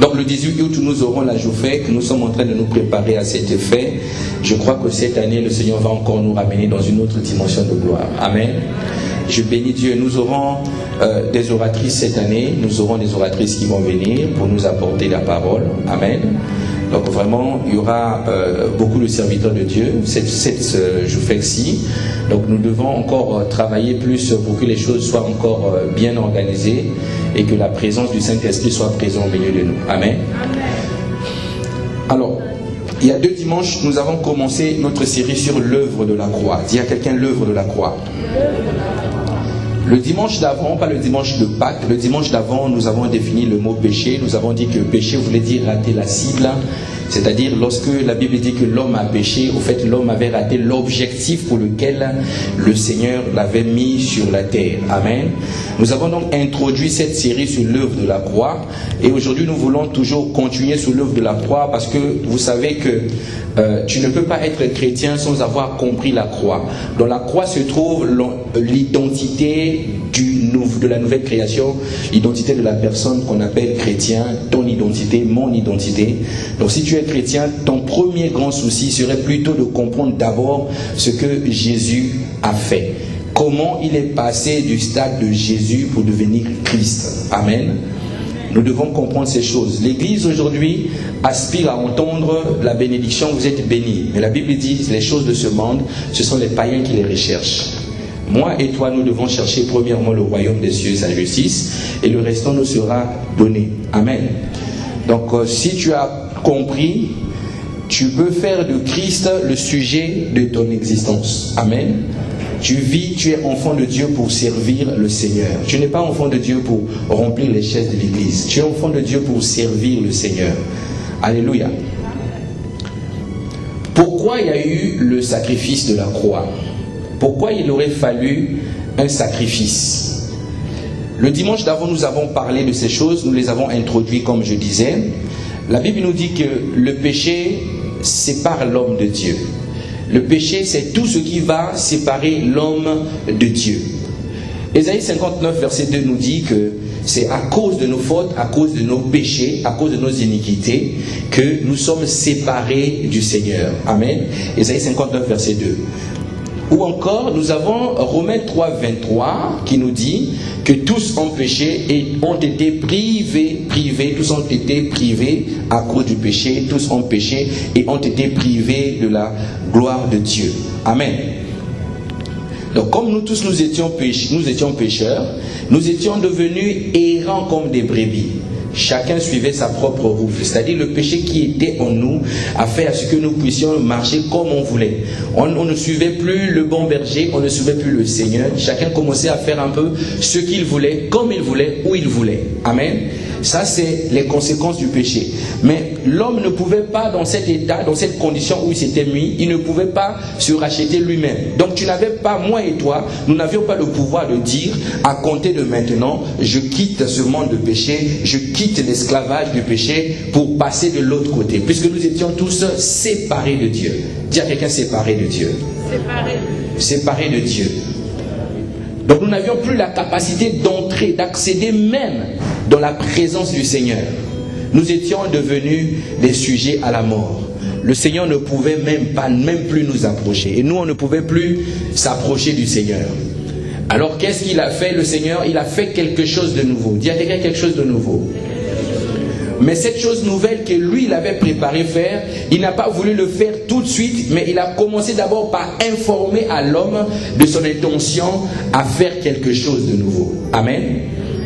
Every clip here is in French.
Donc le 18 août, nous aurons la JOUFEC. Nous sommes en train de nous préparer à cet effet. Je crois que cette année, le Seigneur va encore nous ramener dans une autre dimension de gloire. Amen. Je bénis Dieu. Nous aurons des oratrices cette année. Nous aurons des oratrices qui vont venir pour nous apporter la parole. Amen. Donc vraiment, il y aura beaucoup de serviteurs de Dieu, cette JOUFEC-ci. Donc nous devons encore travailler plus pour que les choses soient encore bien organisées et que la présence du Saint-Esprit soit présente au milieu de nous. Amen. Alors, il y a 2 dimanches, nous avons commencé notre série sur l'œuvre de la croix. Dis à quelqu'un l'œuvre de la croix. Le dimanche d'avant, pas le dimanche de Pâques, le dimanche d'avant, nous avons défini le mot péché. Nous avons dit que péché voulait dire rater la cible. C'est-à-dire, lorsque la Bible dit que l'homme a péché, au fait, l'homme avait raté l'objectif pour lequel le Seigneur l'avait mis sur la terre. Amen. Nous avons donc introduit cette série sur l'œuvre de la croix. Et aujourd'hui, nous voulons toujours continuer sur l'œuvre de la croix parce que vous savez que tu ne peux pas être chrétien sans avoir compris la croix. Dans la croix se trouve l'identité de la nouvelle création, l'identité de la personne qu'on appelle chrétien, ton identité, mon identité. Donc si tu es chrétien, ton premier grand souci serait plutôt de comprendre d'abord ce que Jésus a fait. Comment il est passé du stade de Jésus pour devenir Christ. Amen. Nous devons comprendre ces choses. L'Église aujourd'hui aspire à entendre la bénédiction, vous êtes bénis. Mais la Bible dit, les choses de ce monde, ce sont les païens qui les recherchent. Moi et toi, nous devons chercher premièrement le royaume des cieux et sa justice, et le restant nous sera donné. Amen. Donc, si tu as compris, tu peux faire de Christ le sujet de ton existence. Amen. Tu vis, tu es enfant de Dieu pour servir le Seigneur. Tu n'es pas enfant de Dieu pour remplir les chaises de l'église. Tu es enfant de Dieu pour servir le Seigneur. Alléluia. Pourquoi il y a eu le sacrifice de la croix? Pourquoi il aurait fallu un sacrifice? Le dimanche d'avant, nous avons parlé de ces choses, nous les avons introduites comme je disais. La Bible nous dit que le péché sépare l'homme de Dieu. Le péché, c'est tout ce qui va séparer l'homme de Dieu. Ésaïe 59, verset 2 nous dit que c'est à cause de nos fautes, à cause de nos péchés, à cause de nos iniquités, que nous sommes séparés du Seigneur. Amen. Ésaïe 59, verset 2. Ou encore, nous avons Romains 3, 23 qui nous dit que tous ont péché et ont été privés, tous ont été privés à cause du péché, tous ont péché et ont été privés de la gloire de Dieu. Amen. Donc comme nous tous nous étions pécheurs, nous étions devenus errants comme des brebis. Chacun suivait sa propre route. C'est-à-dire le péché qui était en nous a fait à ce que nous puissions marcher comme on voulait. On ne suivait plus le bon berger, on ne suivait plus le Seigneur. Chacun commençait à faire un peu ce qu'il voulait, comme il voulait, où il voulait. Amen. Ça, c'est les conséquences du péché. Mais l'homme ne pouvait pas, dans cet état, dans cette condition où il s'était mis, il ne pouvait pas se racheter lui-même. Donc tu n'avais pas, moi et toi, nous n'avions pas le pouvoir de dire, à compter de maintenant, je quitte ce monde de péché, je quitte l'esclavage du péché pour passer de l'autre côté. Puisque nous étions tous séparés de Dieu. Dis à quelqu'un séparés de Dieu. Séparés de Dieu. Donc nous n'avions plus la capacité d'entrer, d'accéder même dans la présence du Seigneur. Nous étions devenus des sujets à la mort. Le Seigneur ne pouvait même plus nous approcher. Et nous, on ne pouvait plus s'approcher du Seigneur. Alors qu'est-ce qu'il a fait, le Seigneur? Il a fait quelque chose de nouveau. Dis à quelqu'un quelque chose de nouveau. Mais cette chose nouvelle que lui, il avait préparé faire, il n'a pas voulu le faire tout de suite, mais il a commencé d'abord par informer à l'homme de son intention à faire quelque chose de nouveau. Amen.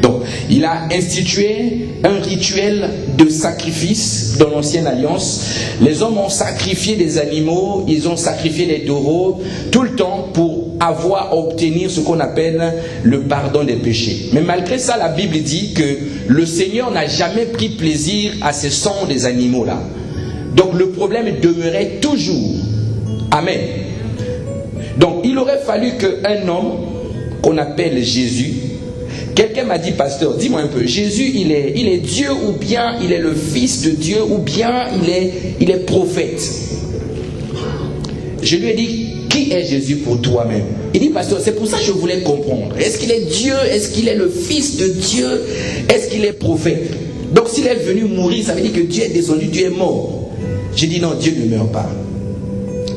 Donc, il a institué un rituel de sacrifice dans l'ancienne alliance. Les hommes ont sacrifié des animaux, ils ont sacrifié des taureaux, tout le temps pour obtenir ce qu'on appelle le pardon des péchés. Mais malgré ça, la Bible dit que le Seigneur n'a jamais pris plaisir à ce sang des animaux-là. Donc le problème demeurait toujours. Amen. Donc il aurait fallu qu'un homme qu'on appelle Jésus, quelqu'un m'a dit, pasteur, dis-moi un peu, Jésus il est Dieu ou bien il est le Fils de Dieu ou bien il est prophète? Je lui ai dit, qui est Jésus pour toi-même? Il dit, pasteur, c'est pour ça que je voulais comprendre. Est-ce qu'il est Dieu? Est-ce qu'il est le Fils de Dieu? Est-ce qu'il est prophète? Donc s'il est venu mourir, ça veut dire que Dieu est descendu, Dieu est mort. J'ai dit non, Dieu ne meurt pas.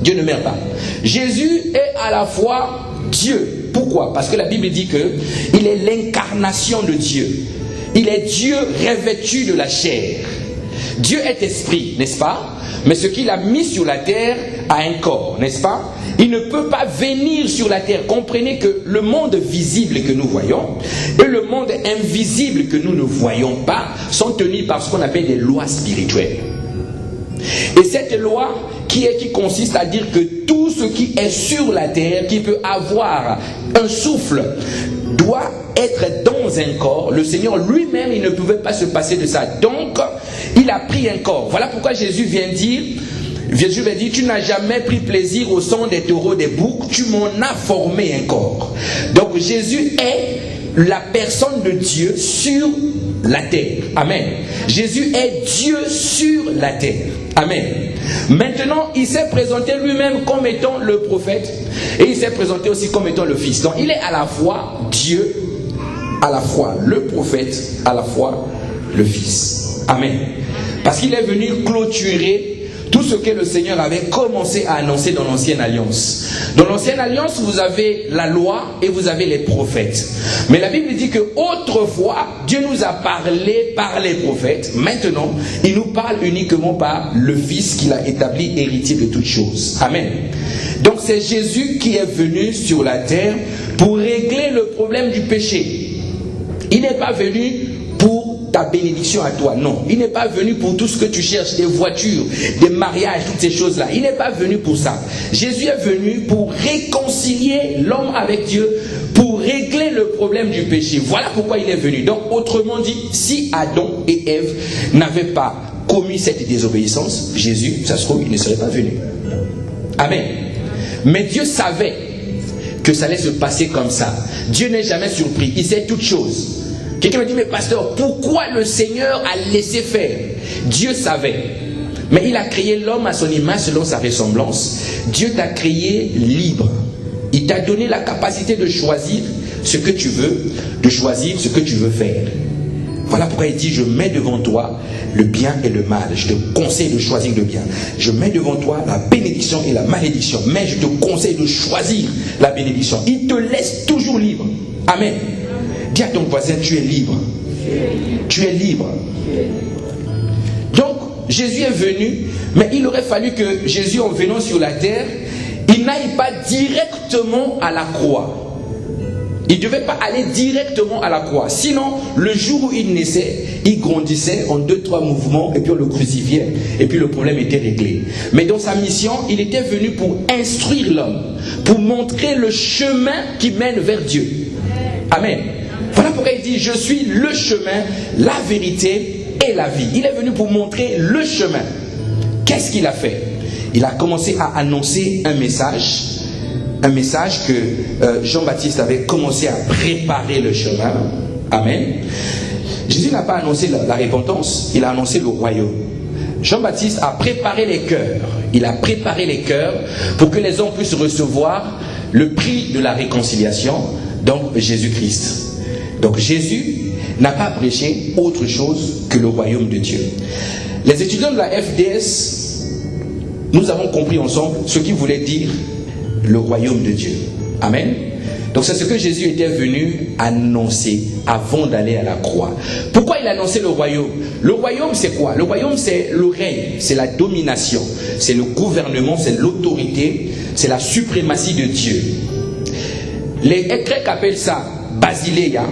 Dieu ne meurt pas. Jésus est à la fois Dieu. Pourquoi? Parce que la Bible dit qu'il est l'incarnation de Dieu. Il est Dieu revêtu de la chair. Dieu est esprit, n'est-ce pas? Mais ce qu'il a mis sur la terre a un corps, n'est-ce pas? Il ne peut pas venir sur la terre. Comprenez que le monde visible que nous voyons et le monde invisible que nous ne voyons pas sont tenus par ce qu'on appelle des lois spirituelles. Et cette loi qui consiste à dire que tout ce qui est sur la terre, qui peut avoir un souffle, doit être dans un corps. Le Seigneur lui-même, il ne pouvait pas se passer de ça. Donc, il a pris un corps. Voilà pourquoi Jésus vient dire, tu n'as jamais pris plaisir au sang des taureaux, des boucs, tu m'en as formé un corps. Donc Jésus est la personne de Dieu sur la terre. Amen. Jésus est Dieu sur la terre. Amen. Maintenant, il s'est présenté lui-même comme étant le prophète et il s'est présenté aussi comme étant le Fils. Donc il est à la fois Dieu, à la fois le prophète, à la fois le Fils. Amen. Parce qu'il est venu clôturer tout ce que le Seigneur avait commencé à annoncer dans l'Ancienne Alliance. Dans l'Ancienne Alliance, vous avez la loi et vous avez les prophètes. Mais la Bible dit que autrefois, Dieu nous a parlé par les prophètes. Maintenant, il nous parle uniquement par le Fils qu'il a établi héritier de toutes choses. Amen. Donc c'est Jésus qui est venu sur la terre pour régler le problème du péché. Il n'est pas venu pour ta bénédiction à toi, non. Il n'est pas venu pour tout ce que tu cherches, des voitures, des mariages, toutes ces choses-là. Il n'est pas venu pour ça. Jésus est venu pour réconcilier l'homme avec Dieu, pour régler le problème du péché. Voilà pourquoi il est venu. Donc, autrement dit, si Adam et Ève n'avaient pas commis cette désobéissance, Jésus, ça se trouve, il ne serait pas venu. Amen. Mais Dieu savait que ça allait se passer comme ça. Dieu n'est jamais surpris. Il sait toutes choses. Quelqu'un me dit, mais pasteur, pourquoi le Seigneur a laissé faire? Dieu savait. Mais il a créé l'homme à son image selon sa ressemblance. Dieu t'a créé libre. Il t'a donné la capacité de choisir ce que tu veux, de choisir ce que tu veux faire. Voilà pourquoi il dit, je mets devant toi le bien et le mal. Je te conseille de choisir le bien. Je mets devant toi la bénédiction et la malédiction. Mais je te conseille de choisir la bénédiction. Il te laisse toujours libre. Amen. Dis à ton voisin, tu es libre. Tu es libre. Donc, Jésus est venu, mais il aurait fallu que Jésus, en venant sur la terre, il n'aille pas directement à la croix. Il ne devait pas aller directement à la croix. Sinon, le jour où il naissait, il grandissait en 2-3 mouvements et puis on le crucifiait. Et puis le problème était réglé. Mais dans sa mission, il était venu pour instruire l'homme, pour montrer le chemin qui mène vers Dieu. Amen. Voilà pourquoi il dit, je suis le chemin, la vérité et la vie. Il est venu pour montrer le chemin. Qu'est-ce qu'il a fait? Il a commencé à annoncer un message que Jean-Baptiste avait commencé à préparer le chemin. Amen. Jésus n'a pas annoncé la repentance, il a annoncé le royaume. Jean-Baptiste a préparé les cœurs. Il a préparé les cœurs pour que les hommes puissent recevoir le prix de la réconciliation, donc Jésus-Christ. Donc Jésus n'a pas prêché autre chose que le royaume de Dieu. Les étudiants de la FDS, nous avons compris ensemble ce qu'il voulait dire le royaume de Dieu. Amen. Donc c'est ce que Jésus était venu annoncer avant d'aller à la croix. Pourquoi il annonçait le royaume? Le royaume c'est quoi? Le royaume c'est le règne, c'est la domination, c'est le gouvernement, c'est l'autorité, c'est la suprématie de Dieu. Les Grecs appellent ça Basileia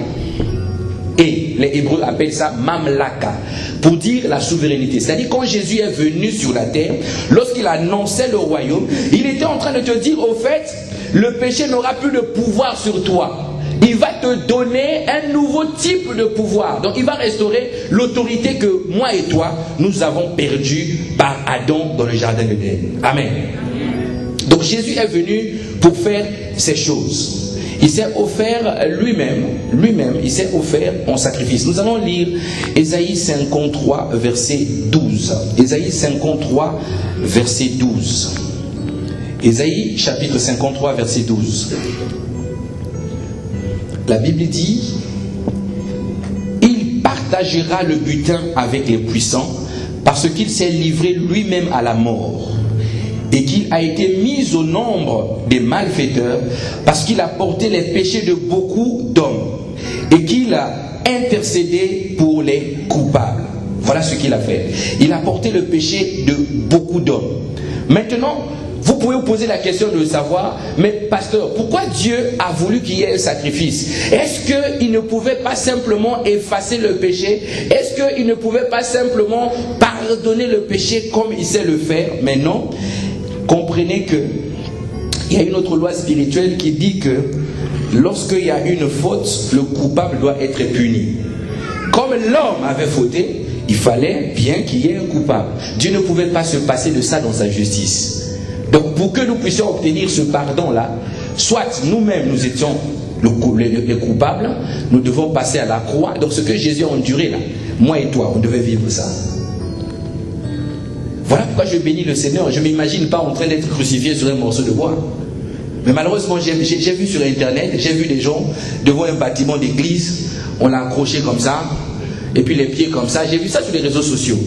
et les Hébreux appellent ça Mamlaka, pour dire la souveraineté. C'est-à-dire quand Jésus est venu sur la terre, lorsqu'il annonçait le royaume, il était en train de te dire au fait, le péché n'aura plus de pouvoir sur toi. Il va te donner un nouveau type de pouvoir. Donc il va restaurer l'autorité que moi et toi, nous avons perdue par Adam dans le jardin d'Éden. Amen. Donc Jésus est venu pour faire ces choses. Il s'est offert lui-même, il s'est offert en sacrifice. Nous allons lire Ésaïe 53, verset 12. Ésaïe 53, verset 12. Ésaïe chapitre 53, verset 12. La Bible dit, il partagera le butin avec les puissants, parce qu'il s'est livré lui-même à la mort, et qu'il a été mis au nombre des malfaiteurs, parce qu'il a porté les péchés de beaucoup d'hommes, et qu'il a intercédé pour les coupables. Voilà ce qu'il a fait. Il a porté le péché de beaucoup d'hommes. Maintenant, vous pouvez vous poser la question de savoir, mais pasteur, pourquoi Dieu a voulu qu'il y ait un sacrifice? Est-ce qu'il ne pouvait pas simplement effacer le péché? Est-ce qu'il ne pouvait pas simplement pardonner le péché comme il sait le faire? Mais non. Comprenez que il y a une autre loi spirituelle qui dit que lorsqu'il y a une faute, le coupable doit être puni. Comme l'homme avait fauté, il fallait bien qu'il y ait un coupable. Dieu ne pouvait pas se passer de ça dans sa justice. Donc pour que nous puissions obtenir ce pardon-là, soit nous-mêmes nous étions les coupables, nous devons passer à la croix. Donc ce que Jésus a enduré là, moi et toi, on devait vivre ça. Voilà pourquoi je bénis le Seigneur. Je ne m'imagine pas en train d'être crucifié sur un morceau de bois. Mais malheureusement, j'ai vu sur Internet, j'ai vu des gens devant un bâtiment d'église, on l'a accroché comme ça, et puis les pieds comme ça. J'ai vu ça sur les réseaux sociaux.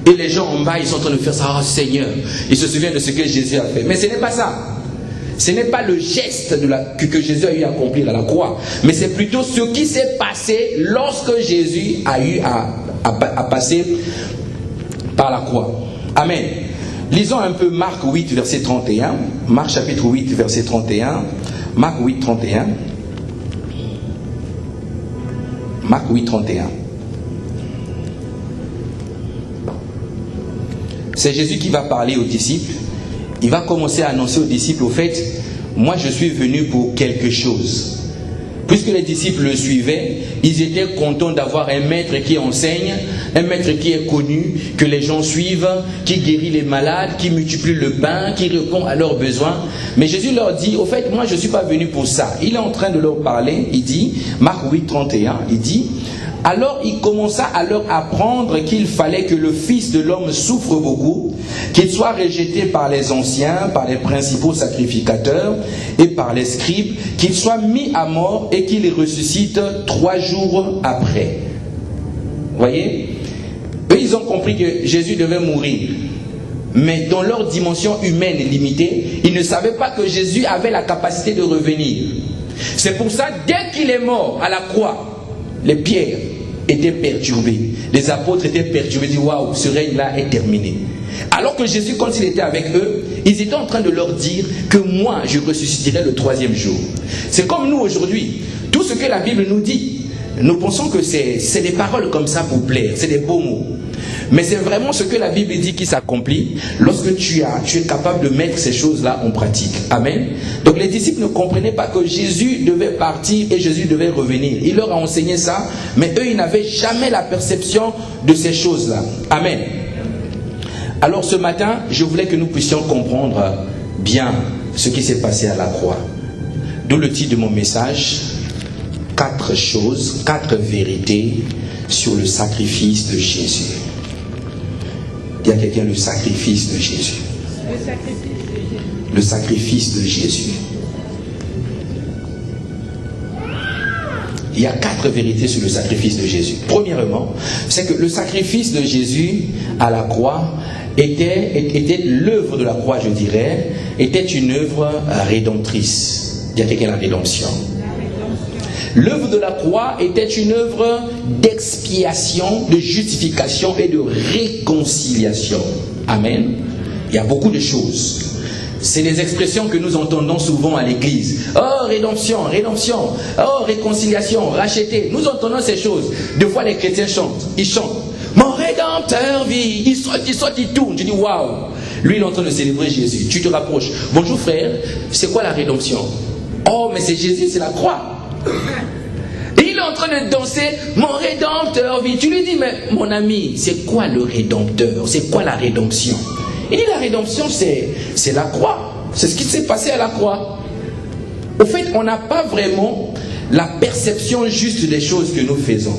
Et les gens en bas, ils sont en train de faire ça. Oh Seigneur, ils se souviennent de ce que Jésus a fait. Mais ce n'est pas ça. Ce n'est pas le geste que Jésus a eu à accomplir à la croix. Mais c'est plutôt ce qui s'est passé lorsque Jésus a eu à passer par la croix. Amen. Lisons un peu Marc 8, verset 31. Marc chapitre 8, verset 31. Marc 8, 31. Marc 8, 31. C'est Jésus qui va parler aux disciples. Il va commencer à annoncer aux disciples, au fait, moi je suis venu pour quelque chose. Puisque les disciples le suivaient, ils étaient contents d'avoir un maître qui enseigne, un maître qui est connu, que les gens suivent, qui guérit les malades, qui multiplie le pain, qui répond à leurs besoins. Mais Jésus leur dit, au fait, moi je ne suis pas venu pour ça. Il est en train de leur parler, il dit, Marc 8, 31, il dit, alors il commença à leur apprendre qu'il fallait que le Fils de l'homme souffre beaucoup, qu'il soit rejeté par les anciens, par les principaux sacrificateurs et par les scribes, qu'il soit mis à mort et qu'il ressuscite 3 jours après. Vous voyez? Eux, ils ont compris que Jésus devait mourir. Mais dans leur dimension humaine limitée, ils ne savaient pas que Jésus avait la capacité de revenir. C'est pour ça, dès qu'il est mort à la croix, les pierres étaient perturbées. Les apôtres étaient perturbés. Ils disent, waouh, ce règne-là est terminé. Alors que Jésus, quand il était avec eux, ils étaient en train de leur dire que moi, je ressusciterai le 3e jour. C'est comme nous aujourd'hui. Tout ce que la Bible nous dit, nous pensons que c'est des paroles comme ça pour plaire. C'est des beaux mots. Mais c'est vraiment ce que la Bible dit qui s'accomplit lorsque tu es capable de mettre ces choses-là en pratique. Amen. Donc les disciples ne comprenaient pas que Jésus devait partir et Jésus devait revenir. Il leur a enseigné ça, mais eux, ils n'avaient jamais la perception de ces choses-là. Amen. Alors ce matin, je voulais que nous puissions comprendre bien ce qui s'est passé à la croix. D'où le titre de mon message, 4 choses, 4 vérités sur le sacrifice de Jésus. Il y a quelqu'un, le sacrifice de Jésus. Le sacrifice de Jésus. Il y a 4 vérités sur le sacrifice de Jésus. Premièrement, c'est que le sacrifice de Jésus à la croix était l'œuvre de la croix, je dirais, était une œuvre rédemptrice. Il y a quelqu'un, la rédemption. L'œuvre de la croix était une œuvre d'expiation, de justification et de réconciliation. Amen. Il y a beaucoup de choses. C'est des expressions que nous entendons souvent à l'église. Oh, rédemption, rédemption. Oh, réconciliation, racheter. Nous entendons ces choses. Deux fois, les chrétiens chantent. Ils chantent. Mon rédempteur vit. Il saute, il tourne. Tu dis, waouh. Lui, il est en train de célébrer Jésus. Tu te rapproches. Bonjour frère, c'est quoi la rédemption? Oh, mais c'est Jésus, c'est la croix. Et il est en train de danser, mon rédempteur vit. Tu lui dis, mais mon ami, c'est quoi le rédempteur? C'est quoi la rédemption? Il dit, la rédemption, c'est la croix. C'est ce qui s'est passé à la croix. Au fait, on n'a pas vraiment la perception juste des choses que nous faisons,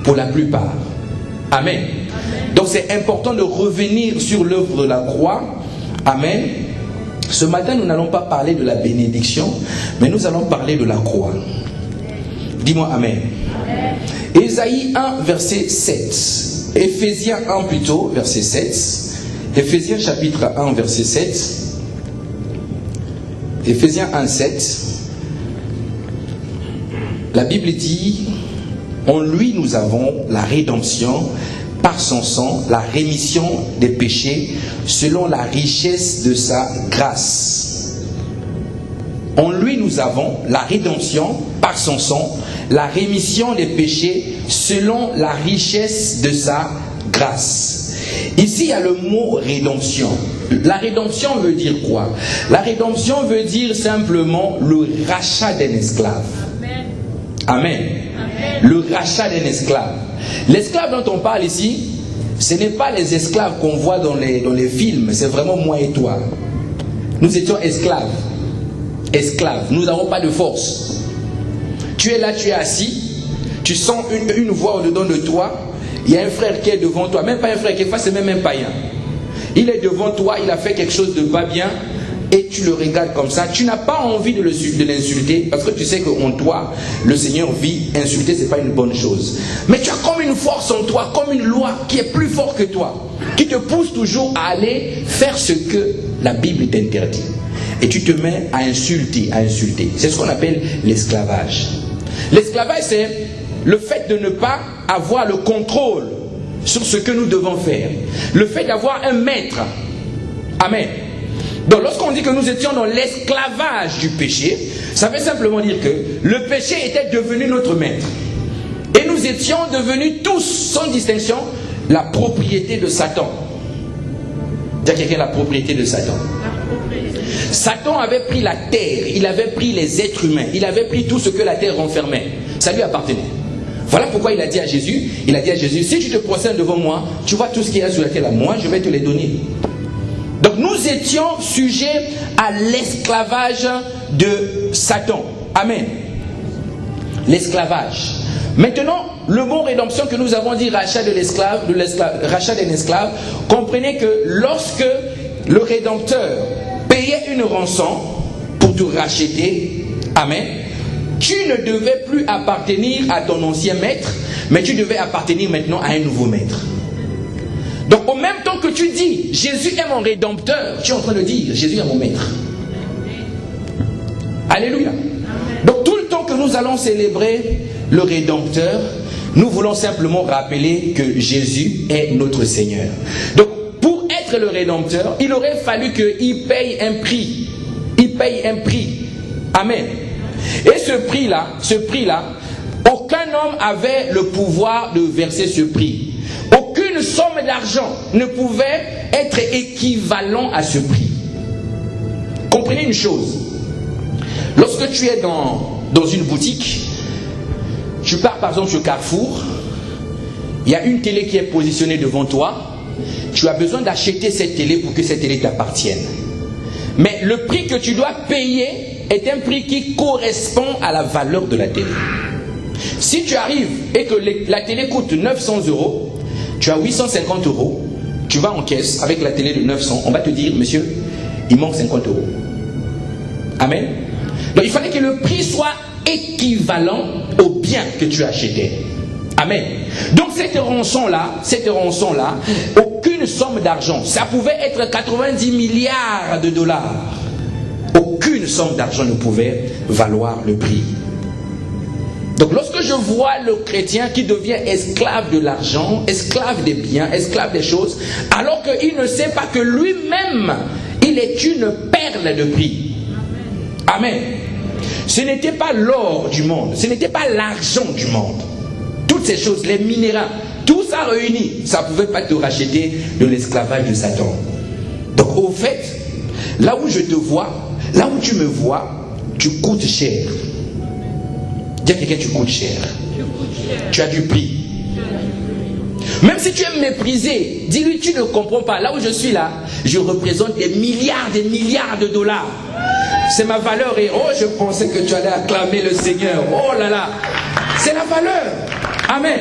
pour la plupart. Amen. Donc c'est important de revenir sur l'œuvre de la croix. Amen. Ce matin, nous n'allons pas parler de la bénédiction, mais nous allons parler de la croix. Dis-moi amen. Ésaïe 1, verset 7. Éphésiens 1 plutôt, verset 7. Éphésiens chapitre 1, verset 7. Éphésiens 1, 7. La Bible dit, en lui nous avons la rédemption par son sang, la rémission des péchés selon la richesse de sa grâce. En lui nous avons la rédemption par son sang, la rémission des péchés selon la richesse de sa grâce. Ici, il y a le mot rédemption. La rédemption veut dire quoi? La rédemption veut dire simplement le rachat d'un esclave. Amen. Amen. Le rachat d'un esclave. L'esclave dont on parle ici, ce n'est pas les esclaves qu'on voit dans les films, c'est vraiment moi et toi. Nous étions esclaves. Esclaves, nous n'avons pas de force. Tu es là, tu es assis, tu sens une voix au-dedans de toi, il y a un frère qui est devant toi, même pas un frère qui est face, c'est même un païen. Il est devant toi, il a fait quelque chose de pas bien, et tu le regardes comme ça, tu n'as pas envie de l'insulter, parce que tu sais qu'en toi, le Seigneur vit, insulter c'est pas une bonne chose. Mais tu as comme une force en toi, comme une loi qui est plus forte que toi, qui te pousse toujours à aller faire ce que la Bible t'interdit. Et tu te mets à insulter, à insulter. C'est ce qu'on appelle l'esclavage. L'esclavage, c'est le fait de ne pas avoir le contrôle sur ce que nous devons faire. Le fait d'avoir un maître. Amen. Donc lorsqu'on dit que nous étions dans l'esclavage du péché, ça veut simplement dire que le péché était devenu notre maître. Et nous étions devenus tous, sans distinction, la propriété de Satan. Dis à quelqu'un la propriété de Satan. Satan avait pris la terre, il avait pris les êtres humains, il avait pris tout ce que la terre renfermait. Ça lui appartenait. Voilà pourquoi il a dit à Jésus, si tu te prosternes devant moi, tu vois tout ce qu'il y a sur la terre là, moi je vais te les donner. Donc nous étions sujets à l'esclavage de Satan. Amen. L'esclavage. Maintenant, le mot rédemption que nous avons dit, rachat de l'esclave, rachat d'un esclave, comprenez que lorsque le Rédempteur payait une rançon pour te racheter, amen, tu ne devais plus appartenir à ton ancien maître, mais tu devais appartenir maintenant à un nouveau maître. Donc au même temps que tu dis Jésus est mon Rédempteur, tu es en train de dire Jésus est mon maître. Alléluia. Donc tout le temps que nous allons célébrer le Rédempteur, nous voulons simplement rappeler que Jésus est notre Seigneur. Donc pour être le Rédempteur, il aurait fallu qu'il paye un prix. Il paye un prix. Amen. Et ce prix-là, aucun homme avait le pouvoir de verser ce prix. Aucune somme d'argent ne pouvait être équivalent à ce prix. Comprenez une chose. Lorsque tu es dans une boutique, tu pars par exemple chez Carrefour, il y a une télé qui est positionnée devant toi, tu as besoin d'acheter cette télé pour que cette télé t'appartienne. Mais le prix que tu dois payer est un prix qui correspond à la valeur de la télé. Si tu arrives et que la télé coûte 900 €, tu as 850 €, tu vas en caisse avec la télé de 900, on va te dire, monsieur, il manque 50 €. Amen. Donc il fallait que le prix soit équivalent au bien que tu as acheté. Amen. Donc cette rançon-là, aucune somme d'argent, ça pouvait être 90 milliards de dollars. Aucune somme d'argent ne pouvait valoir le prix. Donc lorsque je vois le chrétien qui devient esclave de l'argent, esclave des biens, esclave des choses, alors qu'il ne sait pas que lui-même, il est une perle de prix. Amen. Ce n'était pas l'or du monde, ce n'était pas l'argent du monde. Toutes ces choses, les minéraux, tout ça réuni, ça ne pouvait pas te racheter de l'esclavage de Satan. Donc au fait, là où je te vois, là où tu me vois, tu coûtes cher. Dis à quelqu'un, tu coûtes cher. Tu as du prix. Même si tu es méprisé, dis-lui, tu ne comprends pas. Là où je suis là, je représente des milliards de dollars. C'est ma valeur. Et oh, je pensais que tu allais acclamer le Seigneur. Oh là là, c'est la valeur. Amen.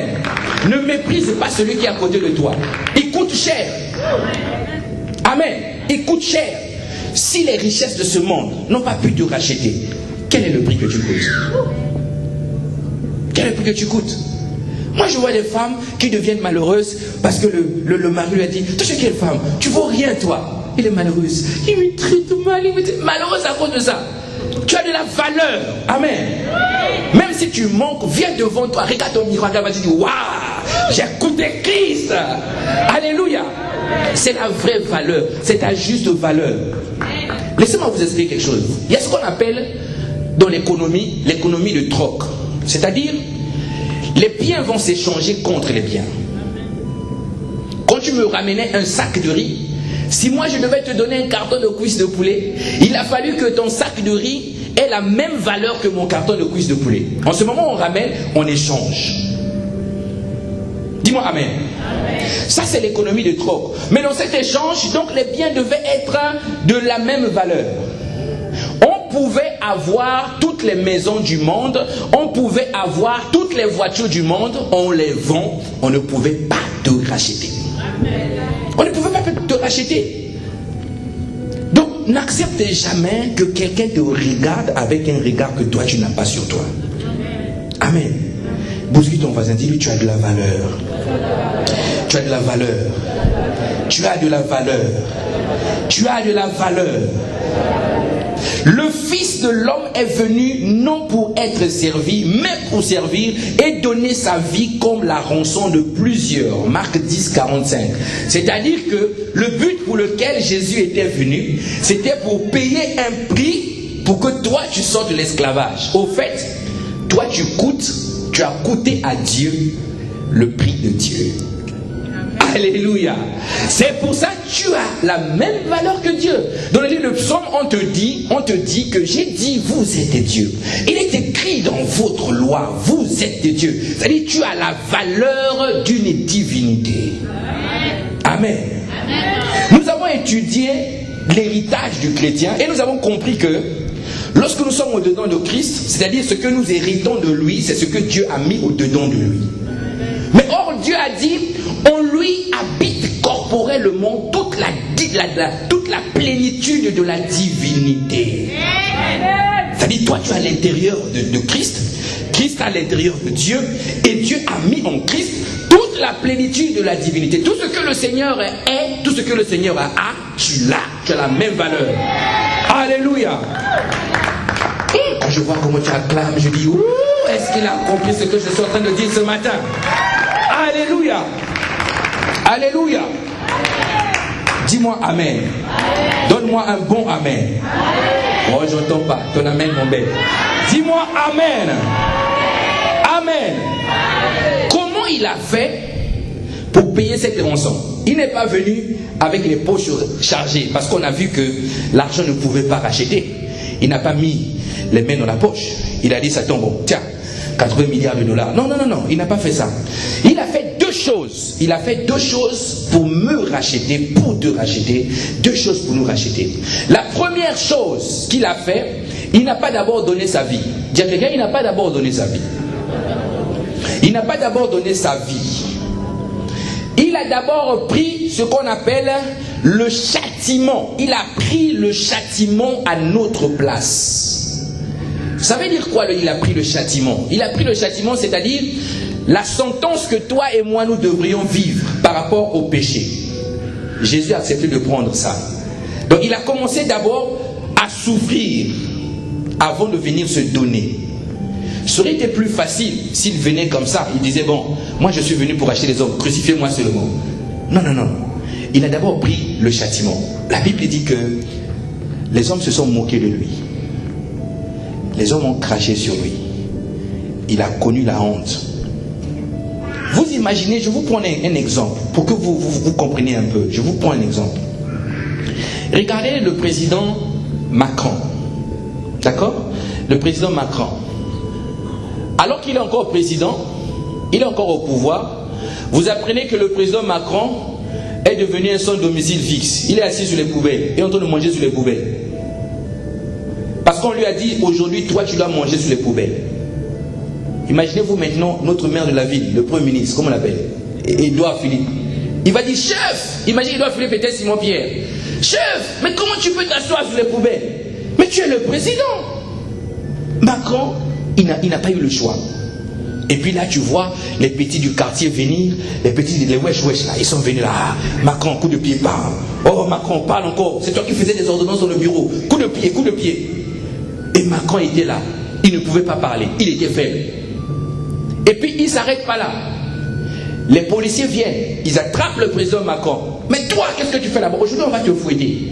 Ne méprise pas celui qui est à côté de toi. Il coûte cher. Amen. Il coûte cher. Si les richesses de ce monde n'ont pas pu te racheter, quel est le prix que tu coûtes? Quel est le prix que tu coûtes? Moi, je vois des femmes qui deviennent malheureuses parce que le mari lui a dit, tu sais quelle femme, tu vaux rien toi. Elle est malheureuse. Il me traite mal, il me traite malheureuse à cause de ça. Tu as de la valeur. Amen. Même si tu manques, viens devant toi, regarde ton miroir, regarde, tu dis, waouh, j'ai écouté Christ. Alléluia. C'est la vraie valeur. C'est ta juste valeur. Laissez-moi vous expliquer quelque chose. Il y a ce qu'on appelle dans l'économie de troc. C'est-à-dire, les biens vont s'échanger contre les biens. Quand tu me ramenais un sac de riz, si moi je devais te donner un carton de cuisses de poulet, il a fallu que ton sac de riz ait la même valeur que mon carton de cuisses de poulet. En ce moment, on ramène, on échange. Dis-moi amen. Amen. Ça, c'est l'économie de troc. Mais dans cet échange, donc, les biens devaient être de la même valeur. On pouvait avoir toutes les maisons du monde, on pouvait avoir toutes les voitures du monde, on les vend, on ne pouvait pas te racheter. On ne pouvait pas te racheter. Donc, n'accepte jamais que quelqu'un te regarde avec un regard que toi, tu n'as pas sur toi. Amen. Bouscule ton voisin, dis-lui, tu as de la valeur. Tu as de la valeur. Tu as de la valeur. Tu as de la valeur. Le Fils de l'homme est venu non pour être servi, mais pour servir et donner sa vie comme la rançon de plusieurs. Marc 10, 45. C'est-à-dire que le but pour lequel Jésus était venu, c'était pour payer un prix pour que toi tu sortes de l'esclavage. Au fait, toi tu as coûté à Dieu le prix de Dieu. Alléluia. C'est pour ça que tu as la même valeur que Dieu. Dans le livre de Psaume, on te dit que j'ai dit, vous êtes Dieu. Il est écrit dans votre loi, vous êtes Dieu. C'est-à-dire, tu as la valeur d'une divinité. Amen. Nous avons étudié l'héritage du chrétien et nous avons compris que lorsque nous sommes au-dedans de Christ, c'est-à-dire ce que nous héritons de lui, c'est ce que Dieu a mis au-dedans de lui. Mais or, Dieu a dit, en lui habite corporellement toute la plénitude de la divinité. C'est-à-dire, toi, tu es à l'intérieur de Christ, Christ à l'intérieur de Dieu, et Dieu a mis en Christ toute la plénitude de la divinité. Tout ce que le Seigneur est, tout ce que le Seigneur a, tu l'as, tu as la même valeur. Alléluia. Quand je vois comment tu acclames, je dis, ouh, est-ce qu'il a accompli ce que je suis en train de dire ce matin? Alléluia. Alléluia. Dis-moi amen. Donne-moi un bon amen. Oh, j'entends pas. Ton amen, mon bébé. Dis-moi amen. Amen. Comment il a fait pour payer cette rançon? Il n'est pas venu avec les poches chargées parce qu'on a vu que l'argent ne pouvait pas racheter. Il n'a pas mis les mains dans la poche. Il a dit, ça tombe, bon, tiens, 80 milliards de dollars. Non, il n'a pas fait ça. Il a fait deux choses. Il a fait deux choses pour me racheter, pour te racheter. Deux choses pour nous racheter. La première chose qu'il a fait, il n'a pas d'abord donné sa vie. Dis à quelqu'un, il n'a pas d'abord donné sa vie. Il n'a pas d'abord donné sa vie. Il a d'abord pris ce qu'on appelle le châtiment. Il a pris le châtiment à notre place. Ça veut dire quoi, il a pris le châtiment? Il a pris le châtiment, c'est-à-dire la sentence que toi et moi nous devrions vivre par rapport au péché. Jésus a accepté de prendre ça. Donc il a commencé d'abord à souffrir avant de venir se donner. Ça aurait été plus facile s'il venait comme ça. Il disait, bon, moi je suis venu pour acheter les hommes, crucifiez-moi seulement. Non. Il a d'abord pris le châtiment. La Bible dit que les hommes se sont moqués de lui. Les hommes ont craché sur lui. Il a connu la honte. Vous imaginez, je vous prends un exemple pour que vous compreniez un peu. Je vous prends un exemple. Regardez le président Macron. D'accord? Le président Macron. Alors qu'il est encore président, il est encore au pouvoir, vous apprenez que le président Macron est devenu un sans domicile fixe. Il est assis sur les poubelles et en train de manger sur les poubelles. Parce qu'on lui a dit, aujourd'hui, toi, tu dois manger sur les poubelles. Imaginez-vous maintenant notre maire de la ville, le premier ministre, comment on l'appelle, Édouard Philippe. Il va dire, chef, imagine Édouard Philippe était Simon Pierre. Chef, mais comment tu peux t'asseoir sur les poubelles? Mais tu es le président. Macron, il n'a pas eu le choix. Et puis là, tu vois les petits du quartier venir, les petits, les wesh là, ils sont venus là. Ah, Macron, coup de pied, bam. Oh, Macron, parle encore. C'est toi qui faisais des ordonnances dans le bureau. Coup de pied, coup de pied. Et Macron était là. Il ne pouvait pas parler. Il était faible. Et puis, il ne s'arrête pas là. Les policiers viennent. Ils attrapent le président Macron. Mais toi, qu'est-ce que tu fais là-bas? Aujourd'hui, on va te fouetter.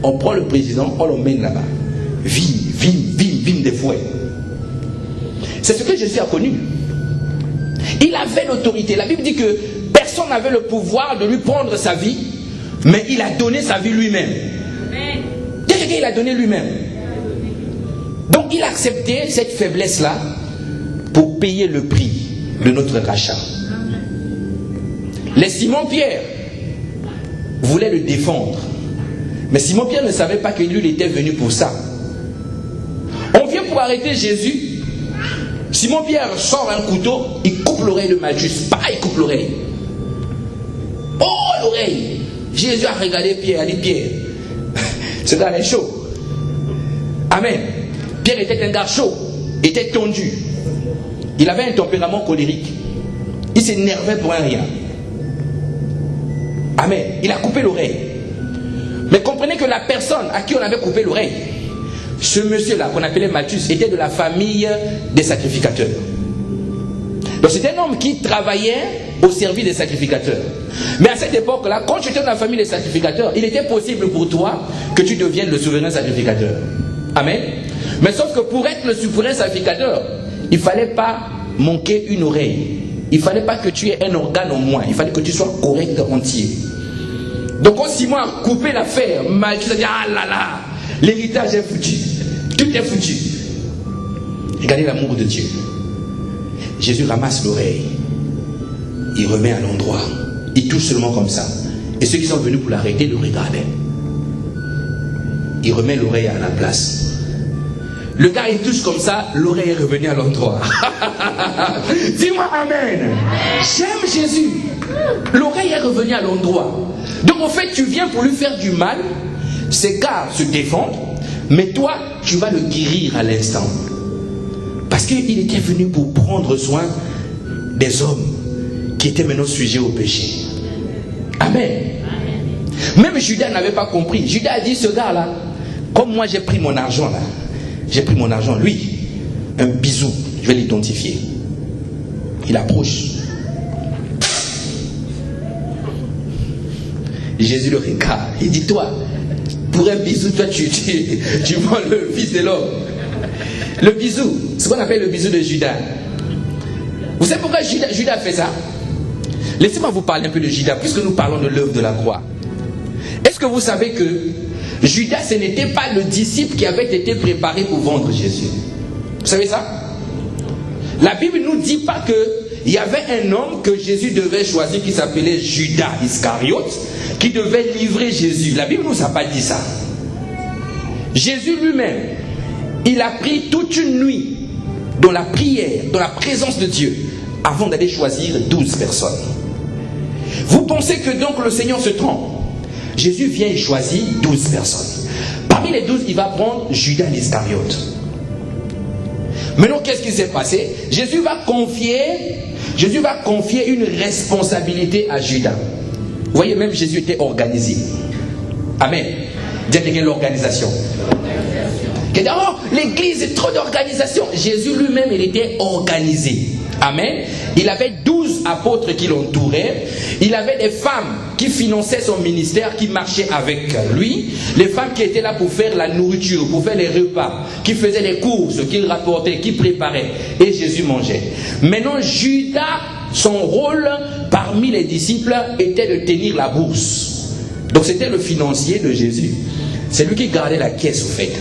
On prend le président, on l'emmène là-bas. Vim des fouets. C'est ce que Jésus a connu. Il avait l'autorité. La Bible dit que personne n'avait le pouvoir de lui prendre sa vie, mais il a donné sa vie lui-même. Il a donné lui-même. Donc il a accepté cette faiblesse-là pour payer le prix de notre rachat. Les Simon-Pierre voulaient le défendre. Mais Simon-Pierre ne savait pas que lui, il était venu pour ça. On vient pour arrêter Jésus. Simon-Pierre sort un couteau, il coupe l'oreille de Malchus. Il coupe l'oreille. Oh, l'oreille! Jésus a regardé Pierre, a dit Pierre, ce gars est chaud. Amen. Pierre était un gars chaud, était tendu. Il avait un tempérament colérique. Il s'énervait pour un rien. Amen. Il a coupé l'oreille. Mais comprenez que la personne à qui on avait coupé l'oreille, ce monsieur-là, qu'on appelait Malchus, était de la famille des sacrificateurs. Donc c'était un homme qui travaillait au service des sacrificateurs. Mais à cette époque-là, quand tu étais dans la famille des sacrificateurs, il était possible pour toi que tu deviennes le souverain sacrificateur. Amen. Mais sauf que pour être le souverain sacrificateur, il ne fallait pas manquer une oreille. Il ne fallait pas que tu aies un organe en moins. Il fallait que tu sois correct entier. Donc quand Simon a coupé l'affaire, Malchus a dit ah là là, l'héritage est foutu. Tout est foutu. Regardez l'amour de Dieu. Jésus ramasse l'oreille. Il remet à l'endroit. Il touche seulement comme ça. Et ceux qui sont venus pour l'arrêter le regardaient. Il remet l'oreille à la place. Le gars il touche comme ça, l'oreille est revenue à l'endroit. Dis-moi amen. J'aime Jésus. L'oreille est revenue à l'endroit. Donc en fait tu viens pour lui faire du mal. Ces gars se défendent. Mais toi, tu vas le guérir à l'instant. Parce qu'il était venu pour prendre soin des hommes qui étaient maintenant sujets au péché. Amen. Même Judas n'avait pas compris. Judas a dit, ce gars-là, comme moi j'ai pris mon argent là, j'ai pris mon argent, lui, un bisou, je vais l'identifier. Il approche. Jésus le regarde. Il dit, toi, pour un bisou, toi, tu vends le fils de l'homme. Le bisou, ce qu'on appelle le bisou de Judas. Vous savez pourquoi Judas fait ça? Laissez-moi vous parler un peu de Judas, puisque nous parlons de l'œuvre de la croix. Est-ce que vous savez que Judas, ce n'était pas le disciple qui avait été préparé pour vendre Jésus? Vous savez ça? La Bible ne nous dit pas qu'il y avait un homme que Jésus devait choisir qui s'appelait Judas Iscariote, qui devait livrer Jésus. La Bible ne nous a pas dit ça. Jésus lui-même, il a pris toute une nuit dans la prière, dans la présence de Dieu, avant d'aller choisir 12 personnes. Vous pensez que donc le Seigneur se trompe? Jésus vient et choisit 12 personnes. Parmi les 12, il va prendre Judas l'Iscariote. Maintenant, qu'est-ce qui s'est passé? Jésus va confier une responsabilité à Judas. Vous voyez, même Jésus était organisé. Amen. Dites quelqu'un l'organisation. Oh, l'église est trop d'organisation. Jésus lui-même, il était organisé. Amen. Il avait 12 apôtres qui l'entouraient. Il avait des femmes qui finançaient son ministère, qui marchaient avec lui. Les femmes qui étaient là pour faire la nourriture, pour faire les repas, qui faisaient les courses, qui rapportaient, qui préparaient. Et Jésus mangeait. Maintenant, Judas, son rôle parmi les disciples était de tenir la bourse. Donc c'était le financier de Jésus. C'est lui qui gardait la caisse au fait.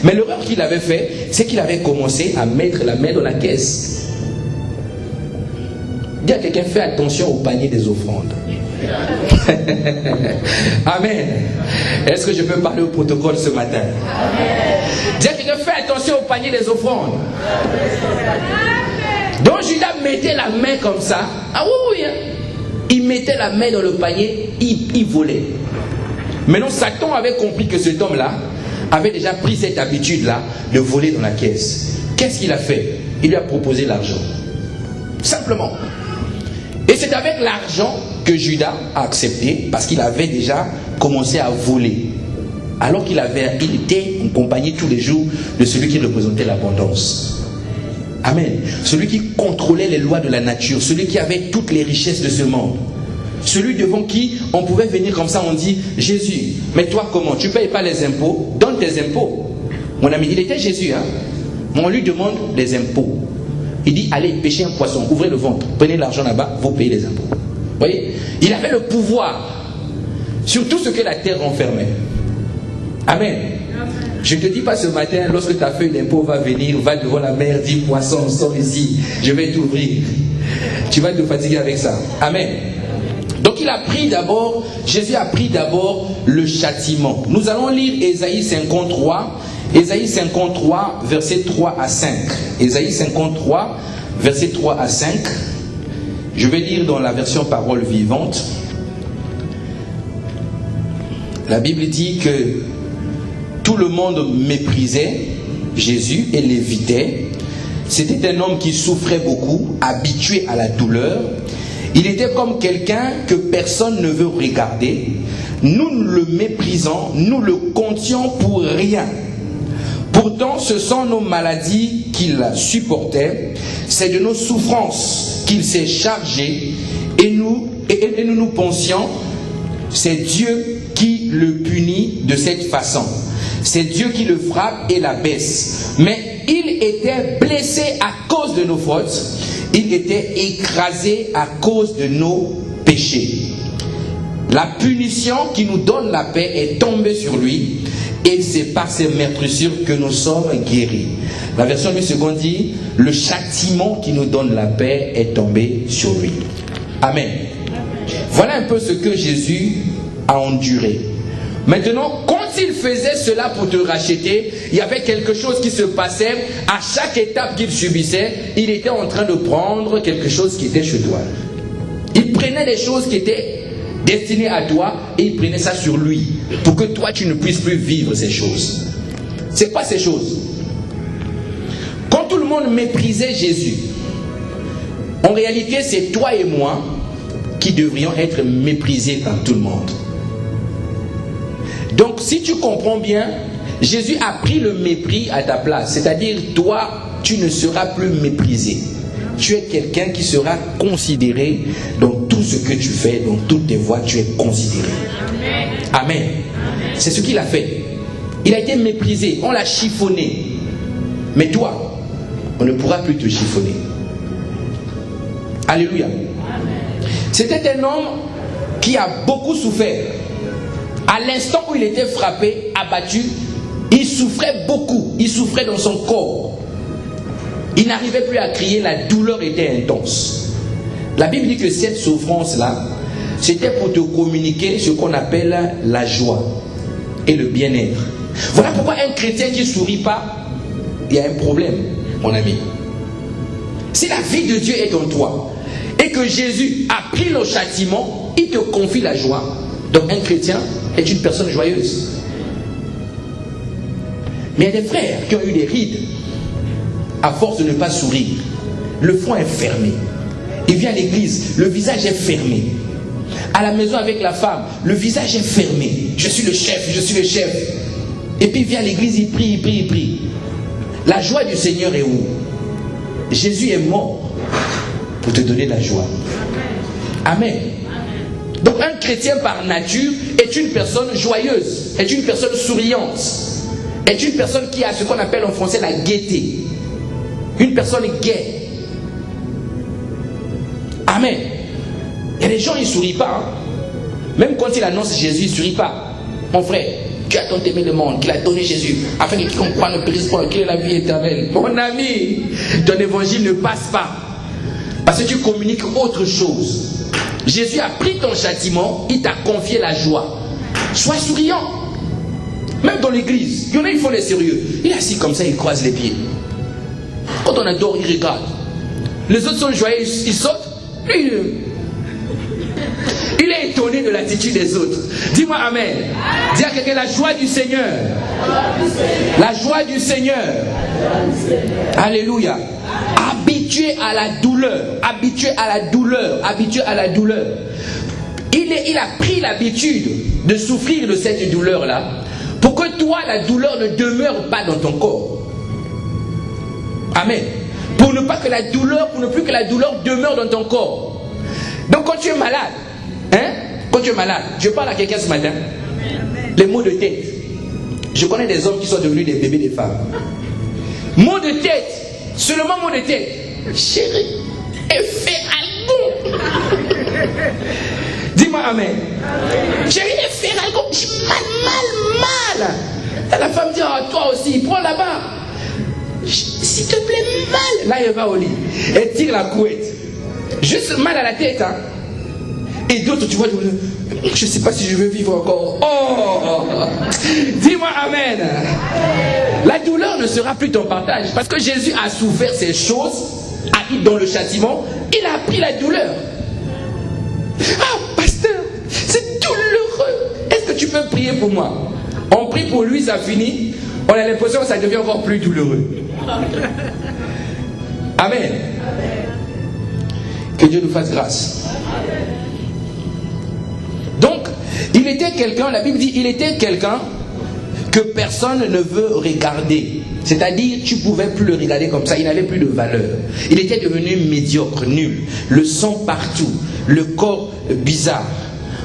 Mais l'erreur qu'il avait fait, c'est qu'il avait commencé à mettre la main dans la caisse. Dis à quelqu'un, fais attention au panier des offrandes. Amen. Est-ce que je peux parler au protocole ce matin? Dis à quelqu'un, fais attention au panier des offrandes. Donc Judas mettait la main comme ça. Ah oui, il mettait la main dans le panier, il volait. Maintenant Satan avait compris que cet homme-là avait déjà pris cette habitude-là de voler dans la caisse. Qu'est-ce qu'il a fait? Il lui a proposé l'argent. Simplement. Et c'est avec l'argent que Judas a accepté, parce qu'il avait déjà commencé à voler. Alors il était en compagnie tous les jours de celui qui représentait l'abondance. Amen. Celui qui contrôlait les lois de la nature, celui qui avait toutes les richesses de ce monde. Celui devant qui on pouvait venir comme ça, on dit, Jésus, mais toi comment? Tu ne payes pas les impôts? Donne tes impôts. Mon ami, il était Jésus, hein? Mais on lui demande des impôts. Il dit, allez pêcher un poisson, ouvrez le ventre, prenez l'argent là-bas, vous payez les impôts. Vous voyez? Il avait le pouvoir sur tout ce que la terre renfermait. Amen. Je ne te dis pas ce matin, lorsque ta feuille d'impôt va venir, va devant la mer, dis poisson, sors ici, je vais t'ouvrir. Tu vas te fatiguer avec ça. Amen. Donc Jésus a pris d'abord le châtiment. Nous allons lire Ésaïe 53, versets 3 à 5. Ésaïe 53, versets 3 à 5. Je vais lire dans la version parole vivante. La Bible dit que tout le monde méprisait Jésus et l'évitait. C'était un homme qui souffrait beaucoup, habitué à la douleur. Il était comme quelqu'un que personne ne veut regarder. Nous le méprisons, nous le comptions pour rien. Pourtant, ce sont nos maladies qu'il supportait. C'est de nos souffrances qu'il s'est chargé. Et nous pensions, c'est Dieu qui le punit de cette façon. C'est Dieu qui le frappe et l'abaisse. Mais il était blessé à cause de nos fautes. Il était écrasé à cause de nos péchés. La punition qui nous donne la paix est tombée sur lui. Et c'est par ses meurtrissures que nous sommes guéris. La version 8 secondes dit, le châtiment qui nous donne la paix est tombé sur lui. Amen. Voilà un peu ce que Jésus a enduré. Maintenant, quand il faisait cela pour te racheter, il y avait quelque chose qui se passait. À chaque étape qu'il subissait, il était en train de prendre quelque chose qui était chez toi. Il prenait des choses qui étaient destinées à toi et il prenait ça sur lui pour que toi tu ne puisses plus vivre ces choses. C'est quoi ces choses? Quand tout le monde méprisait Jésus, en réalité c'est toi et moi qui devrions être méprisés par tout le monde. Donc si tu comprends bien, Jésus a pris le mépris à ta place. C'est-à-dire, toi, tu ne seras plus méprisé. Tu es quelqu'un qui sera considéré dans tout ce que tu fais, dans toutes tes voies, tu es considéré. Amen. C'est ce qu'il a fait. Il a été méprisé, on l'a chiffonné. Mais toi, on ne pourra plus te chiffonner. Alléluia. C'était un homme qui a beaucoup souffert. À l'instant où il était frappé, abattu, il souffrait beaucoup. Il souffrait dans son corps. Il n'arrivait plus à crier, la douleur était intense. La Bible dit que cette souffrance-là, c'était pour te communiquer ce qu'on appelle la joie et le bien-être. Voilà pourquoi un chrétien qui ne sourit pas, il y a un problème, mon ami. Si la vie de Dieu est en toi et que Jésus a pris le châtiment, il te confie la joie. Donc un chrétien est une personne joyeuse. Mais il y a des frères qui ont eu des rides à force de ne pas sourire. Le front est fermé. Il vient à l'église, le visage est fermé. À la maison avec la femme, le visage est fermé. Je suis le chef, je suis le chef. Et puis il vient à l'église, il prie, il prie, il prie. La joie du Seigneur est où? Jésus est mort pour te donner la joie. Amen. Donc un chrétien par nature est une personne joyeuse, est une personne souriante, est une personne qui a ce qu'on appelle en français la gaieté. Une personne gaie. Amen. Il y a des gens, ils ne sourient pas. Hein. Même quand il annonce Jésus, il ne sourit pas. Mon frère, Dieu a tant aimé le monde qu'il a donné Jésus, afin que quiconque croit ne périsse pas, qu'il ait la vie éternelle. Mon ami, ton évangile ne passe pas. Parce que tu communiques autre chose. Jésus a pris ton châtiment, il t'a confié la joie. Sois souriant. Même dans l'église, il y en a, il faut les sérieux. Il est assis comme ça, il croise les pieds. Quand on adore, il regarde. Les autres sont joyeux, ils sautent. Lui, il est étonné de l'attitude des autres. Dis-moi amen. Dis à quelqu'un, la joie du Seigneur. La joie du Seigneur. Alléluia. habitué à la douleur, habitué à la douleur, habitué à la douleur. Il a pris l'habitude de souffrir de cette douleur-là pour que toi, la douleur ne demeure pas dans ton corps. Amen. Pour ne plus que la douleur demeure dans ton corps. Donc quand tu es malade, quand tu es malade, je parle à quelqu'un ce matin, les maux de tête. Je connais des hommes qui sont devenus des bébés des femmes. Maux de tête, seulement maux de tête. Chérie, effet algon. Dis-moi amen. Chérie, effet algon. J'ai mal. Et la femme dit, toi aussi, prends là-bas. S'il te plaît, mal. Là, elle va au lit. Elle tire la couette. Juste mal à la tête. Et d'autres, tu vois, je ne sais pas si je vais vivre encore. Oh, dis-moi amen. La douleur ne sera plus ton partage. Parce que Jésus a souffert ces choses, dans le châtiment, il a appris la douleur. Ah, pasteur, c'est douloureux. Est-ce que tu peux prier pour moi? On prie pour lui, ça finit. On a l'impression que ça devient encore plus douloureux. Amen. Que Dieu nous fasse grâce. Donc, il était quelqu'un, la Bible dit, il était quelqu'un que personne ne veut regarder. C'est-à-dire, tu ne pouvais plus le regarder comme ça, il n'avait plus de valeur. Il était devenu médiocre, nul, le sang partout, le corps bizarre.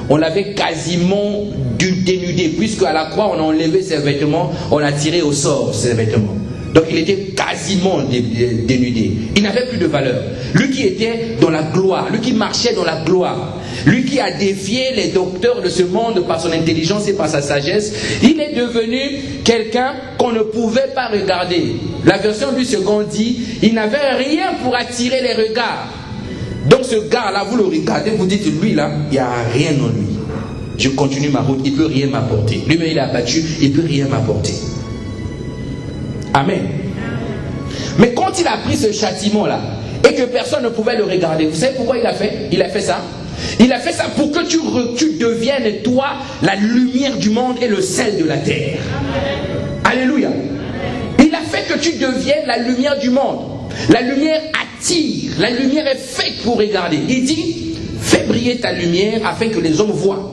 On l'avait quasiment dénudé, puisque à la croix, on a enlevé ses vêtements, on a tiré au sort ses vêtements. Donc il était quasiment dénudé. Il n'avait plus de valeur. Lui qui était dans la gloire, lui qui marchait dans la gloire, lui qui a défié les docteurs de ce monde par son intelligence et par sa sagesse, il est devenu quelqu'un qu'on ne pouvait pas regarder. La version du second dit, il n'avait rien pour attirer les regards. Donc ce gars-là, vous le regardez, vous dites, lui là, il n'y a rien en lui. Je continue ma route, il ne peut rien m'apporter. Lui-même il est abattu, il ne peut rien m'apporter. Amen. Mais quand il a pris ce châtiment-là, et que personne ne pouvait le regarder, vous savez pourquoi il a fait? Il a fait ça. Il a fait ça pour que tu deviennes, toi, la lumière du monde et le sel de la terre. Alléluia. Il a fait que tu deviennes la lumière du monde. La lumière attire, la lumière est faite pour regarder. Il dit, fais briller ta lumière afin que les hommes voient.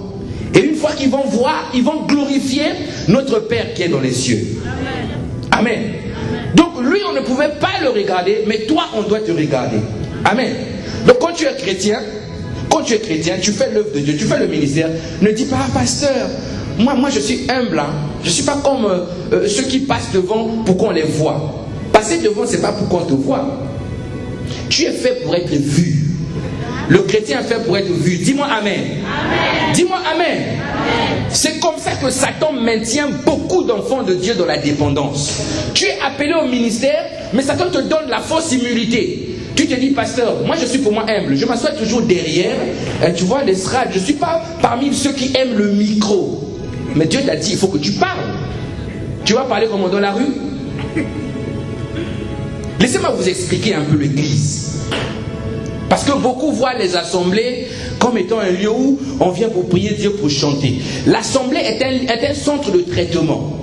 Et une fois qu'ils vont voir, ils vont glorifier notre Père qui est dans les cieux. Amen. Donc lui, on ne pouvait pas le regarder, mais toi, on doit te regarder. Amen. Donc quand tu es chrétien, tu fais l'œuvre de Dieu, tu fais le ministère, ne dis pas, pasteur, moi je suis humble, hein. Je ne suis pas comme ceux qui passent devant pour qu'on les voit. Passer devant, ce n'est pas pour qu'on te voit. Tu es fait pour être vu. Le chrétien est fait pour être vu. Dis-moi amen. Amen. Dis-moi amen. Amen. C'est comme ça que Satan maintient beaucoup d'enfants de Dieu dans la dépendance. Tu es appelé au ministère, mais Satan te donne la fausse humilité. Tu te dis, pasteur, moi je suis pour moi humble. Je m'assois toujours derrière, tu vois, l'estrade. Je ne suis pas parmi ceux qui aiment le micro. Mais Dieu t'a dit, il faut que tu parles. Tu vas parler comme dans la rue. Laissez-moi vous expliquer un peu l'église. Parce que beaucoup voient les assemblées comme étant un lieu où on vient pour prier Dieu, pour chanter. L'assemblée est un centre de traitement.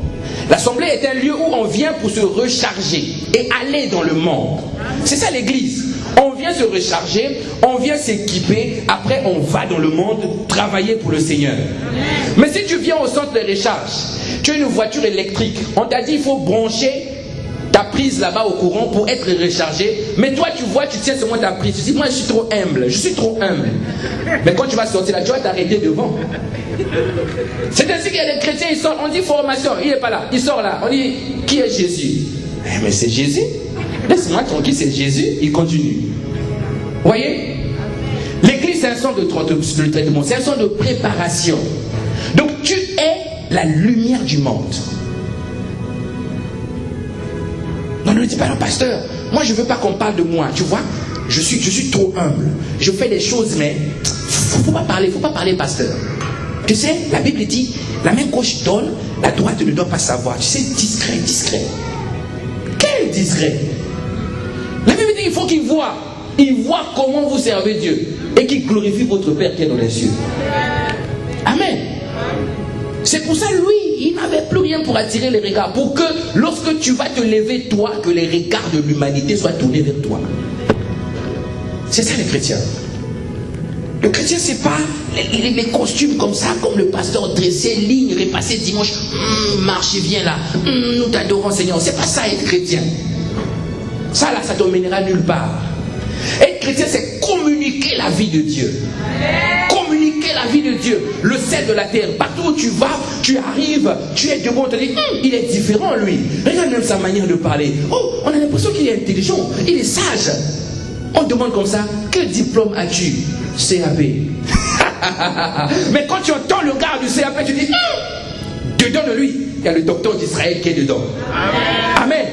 L'assemblée est un lieu où on vient pour se recharger et aller dans le monde. C'est ça l'église. On vient se recharger, on vient s'équiper, après on va dans le monde travailler pour le Seigneur. Mais si tu viens au centre de recharge, tu as une voiture électrique, on t'a dit il faut brancher ta prise là-bas au courant pour être rechargé, mais toi tu vois, tu tiens seulement ta prise, tu dis moi je suis trop humble, mais quand tu vas sortir là, tu vas t'arrêter devant. C'est ainsi qu'il y a des chrétiens, ils sortent, on dit formation, il n'est pas là, il sort là, on dit qui est Jésus? Mais c'est Jésus, laisse-moi tranquille, c'est Jésus, il continue. Voyez, l'église c'est un centre de traitement, c'est un centre de préparation. Donc tu es la lumière du monde. Non, ne dis pas, non, pasteur, moi je ne veux pas qu'on parle de moi, tu vois, je suis trop humble, je fais des choses, mais faut pas parler, pasteur. Tu sais, la Bible dit, la main gauche donne, la droite ne doit pas savoir. Tu sais, discret. Quel discret? La Bible dit, il faut qu'il voit comment vous servez Dieu et qu'il glorifie votre Père qui est dans les cieux. Amen. C'est pour ça, lui, il n'avait plus rien pour attirer les regards. Pour que, lorsque tu vas te lever, toi, que les regards de l'humanité soient tournés vers toi. C'est ça les chrétiens. Le chrétien, c'est pas les costumes comme ça, comme le pasteur dressé, ligne, repassé dimanche, marche et viens là, nous t'adorons Seigneur. C'est pas ça être chrétien. Ça là, ça ne te mènera nulle part. Être chrétien, c'est communiquer la vie de Dieu. Communiquer la vie de Dieu, le sel de la terre. Partout où tu vas, tu arrives, tu es debout, on te dit, il est différent lui. Regarde même sa manière de parler. Oh, on a l'impression qu'il est intelligent, il est sage. On te demande comme ça, quel diplôme as-tu? CAP. Mais quand tu entends le gars du CAP, tu dis, dedans de lui, il y a le docteur d'Israël qui est dedans. Amen.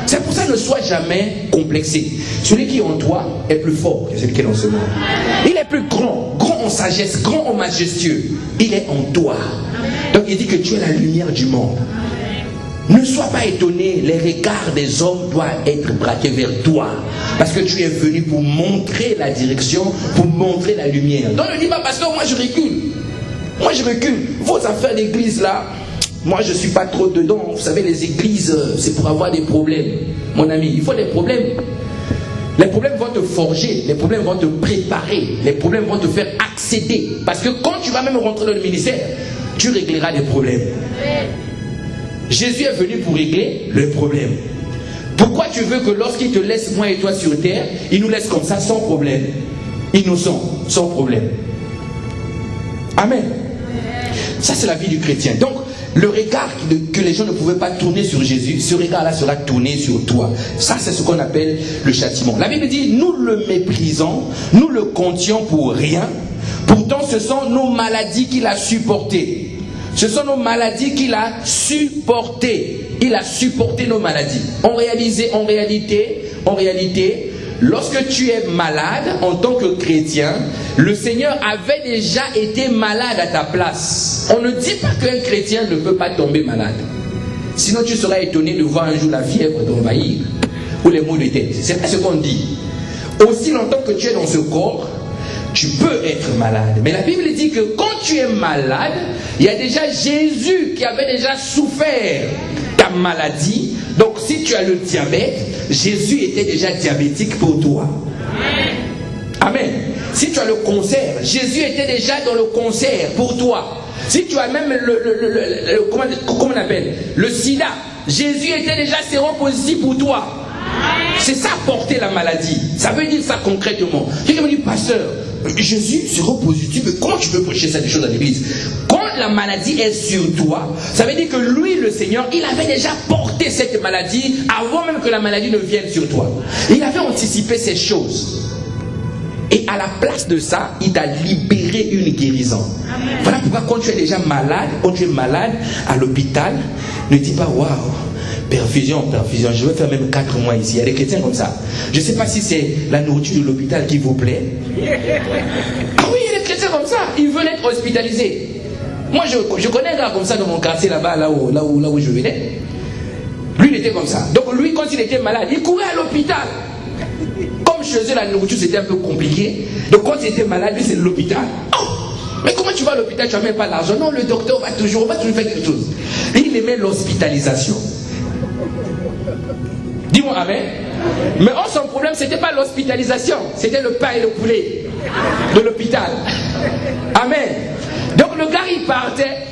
C'est pour ça, ne sois jamais complexé. Celui qui est en toi est plus fort que celui qui est dans ce monde. Il est plus grand, grand en sagesse, grand en majestueux. Il est en toi. Donc il dit que tu es la lumière du monde. Ne sois pas étonné, les regards des hommes doivent être braqués vers toi. Parce que tu es venu pour montrer la direction, pour montrer la lumière. Donc ne dis pas, pasteur, moi je recule. Moi je recule. Vos affaires d'église là, moi je ne suis pas trop dedans. Vous savez, les églises, c'est pour avoir des problèmes. Mon ami, il faut des problèmes. Les problèmes vont te forger, les problèmes vont te préparer, les problèmes vont te faire accéder. Parce que quand tu vas même rentrer dans le ministère, tu régleras des problèmes. Jésus est venu pour régler le problème. Pourquoi tu veux que lorsqu'il te laisse moi et toi sur terre, il nous laisse comme ça sans problème, innocent, sans problème? Amen. Ça c'est la vie du chrétien. Donc le regard que les gens ne pouvaient pas tourner sur Jésus, ce regard-là sera tourné sur toi. Ça c'est ce qu'on appelle le châtiment. La Bible dit, nous le méprisons, nous le comptions pour rien, pourtant ce sont nos maladies qu'il a supportées. Ce sont nos maladies qu'il a supportées. Il a supporté nos maladies. En réalité, lorsque tu es malade en tant que chrétien, le Seigneur avait déjà été malade à ta place. On ne dit pas qu'un chrétien ne peut pas tomber malade. Sinon tu seras étonné de voir un jour la fièvre t'envahir ou les maux de tête. C'est pas ce qu'on dit. Aussi longtemps que tu es dans ce corps, tu peux être malade. Mais la Bible dit que quand tu es malade, il y a déjà Jésus qui avait déjà souffert ta maladie. Donc si tu as le diabète, Jésus était déjà diabétique pour toi. Amen. Si tu as le cancer, Jésus était déjà dans le cancer pour toi. Si tu as même comment on appelle, le sida, Jésus était déjà séropositif pour toi. C'est ça porter la maladie. Ça veut dire ça concrètement. Quelqu'un me dit, pasteur, Jésus séropositif, mais comment tu peux prêcher ça des choses à l'église? Quand la maladie est sur toi, ça veut dire que lui, le Seigneur, il avait déjà porté cette maladie avant même que la maladie ne vienne sur toi. Il avait anticipé ces choses. Et à la place de ça, il t'a libéré une guérison. Amen. Voilà pourquoi quand tu es déjà malade, à l'hôpital, ne dis pas, waouh, perfusion, je vais faire même 4 mois ici. Il y a des chrétiens comme ça. Je ne sais pas si c'est la nourriture de l'hôpital qui vous plaît. Ah oui, il y a des chrétiens comme ça. Ils veulent être hospitalisés. Moi, je connais un gars comme ça dans mon quartier là-bas, là où je venais. Lui, il était comme ça. Donc lui, quand il était malade, il courait à l'hôpital. Comme chez eux, la nourriture, c'était un peu compliqué. Donc quand il était malade, lui, c'est l'hôpital. Oh, mais comment tu vas à l'hôpital, tu n'as même pas l'argent? Non, le docteur va toujours faire quelque chose. Et il aimait l'hospitalisation. Dis-moi amen. Mais son problème, ce n'était pas l'hospitalisation, c'était le pain et le poulet de l'hôpital. Amen. Donc le gars, il partait,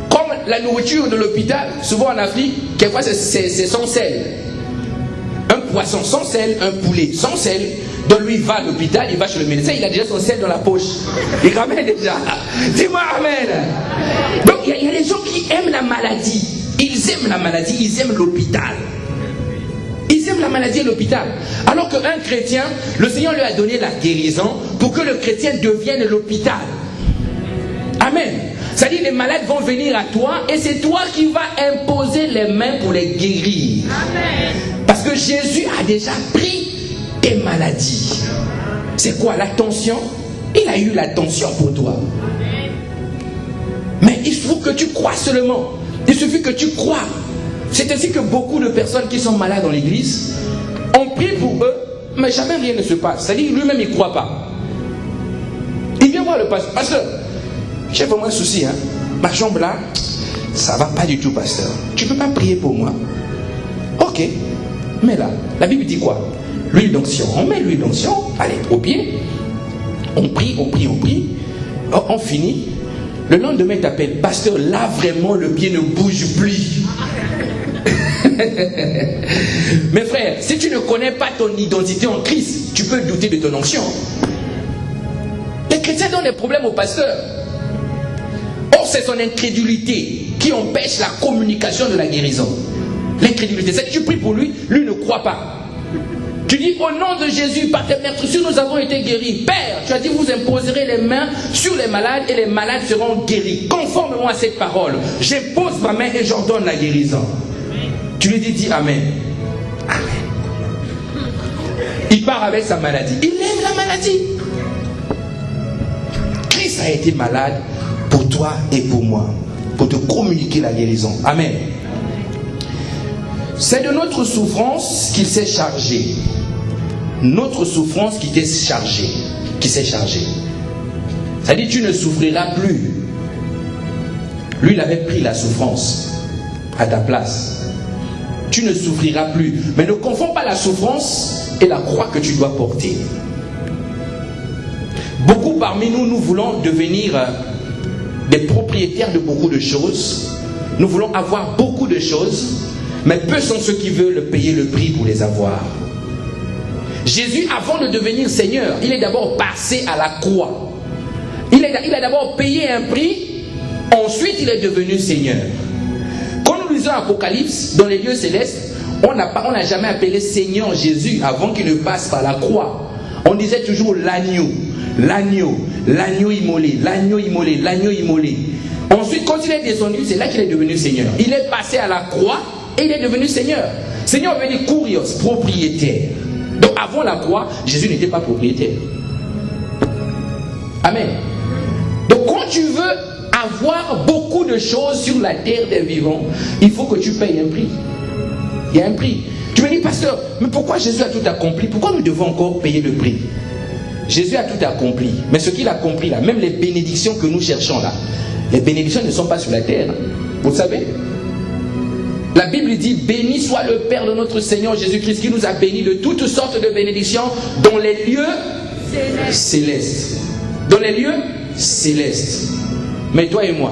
comme la nourriture de l'hôpital, souvent en Afrique, quelquefois c'est sans sel. Un poisson sans sel, un poulet sans sel. Donc lui, il va à l'hôpital, il va chez le médecin, il a déjà son sel dans la poche. Il ramène déjà. Dis-moi amen. Donc il y a des gens qui aiment la maladie. Ils aiment la maladie, ils aiment l'hôpital. Ils aiment la maladie et l'hôpital. Alors qu'un chrétien, le Seigneur lui a donné la guérison pour que le chrétien devienne l'hôpital. Amen. C'est-à-dire les malades vont venir à toi et c'est toi qui vas imposer les mains pour les guérir. Amen. Parce que Jésus a déjà pris tes maladies. C'est quoi la tension? Il a eu la tension pour toi. Amen. Mais il faut que tu crois seulement. Il suffit que tu crois. C'est ainsi que beaucoup de personnes qui sont malades dans l'église, on prie pour eux, mais jamais rien ne se passe. C'est-à-dire lui-même il ne croit pas. Il vient voir le pasteur. Pasteur, j'ai vraiment un souci. Hein? Ma jambe là, ça ne va pas du tout, pasteur. Tu ne peux pas prier pour moi? Ok. Mais là, la Bible dit quoi? L'huile d'onction. On met l'huile d'onction, allez, au pied. On prie. On finit. Le lendemain, il t'appelle, pasteur, là vraiment le pied ne bouge plus. Mes frères, si tu ne connais pas ton identité en Christ, tu peux douter de ton onction. Les chrétiens donnent des problèmes au pasteur. Or, c'est son incrédulité qui empêche la communication de la guérison. L'incrédulité, c'est que tu pries pour lui, lui ne croit pas. Tu dis au nom de Jésus, par tes meurtrissures, nous avons été guéris. Père, tu as dit, vous imposerez les mains sur les malades et les malades seront guéris. Conformément à cette parole, j'impose ma main et j'ordonne la guérison. Tu lui dis Amen. Amen. Il part avec sa maladie. Il aime la maladie. Christ a été malade pour toi et pour moi, pour te communiquer la guérison. Amen. C'est de notre souffrance qu'il s'est chargé. Notre souffrance qui t'est chargée. Qui s'est chargée. C'est-à-dire tu ne souffriras plus. Lui, il avait pris la souffrance à ta place. Tu ne souffriras plus. Mais ne confonds pas la souffrance et la croix que tu dois porter. Beaucoup parmi nous, nous voulons devenir des propriétaires de beaucoup de choses. Nous voulons avoir beaucoup de choses. Mais peu sont ceux qui veulent payer le prix pour les avoir. Jésus, avant de devenir Seigneur, il est d'abord passé à la croix. Il a d'abord payé un prix, ensuite il est devenu Seigneur. Quand nous lisons Apocalypse, dans les lieux célestes, on n'a jamais appelé Seigneur Jésus avant qu'il ne passe par la croix. On disait toujours l'agneau, l'agneau, l'agneau immolé, l'agneau immolé, l'agneau immolé. Ensuite, quand il est descendu, c'est là qu'il est devenu Seigneur. Il est passé à la croix et il est devenu Seigneur. Seigneur veut dire kurios, propriétaire. Donc avant la croix, Jésus n'était pas propriétaire. Amen. Donc quand tu veux avoir beaucoup de choses sur la terre des vivants, il faut que tu payes un prix. Il y a un prix. Tu me dis, pasteur, mais pourquoi Jésus a tout accompli? Pourquoi nous devons encore payer le prix? Jésus a tout accompli. Mais ce qu'il a accompli là, même les bénédictions que nous cherchons là, les bénédictions ne sont pas sur la terre. Vous savez? La Bible dit, béni soit le Père de notre Seigneur Jésus-Christ qui nous a bénis de toutes sortes de bénédictions dans les lieux célestes. Dans les lieux célestes. Mais toi et moi,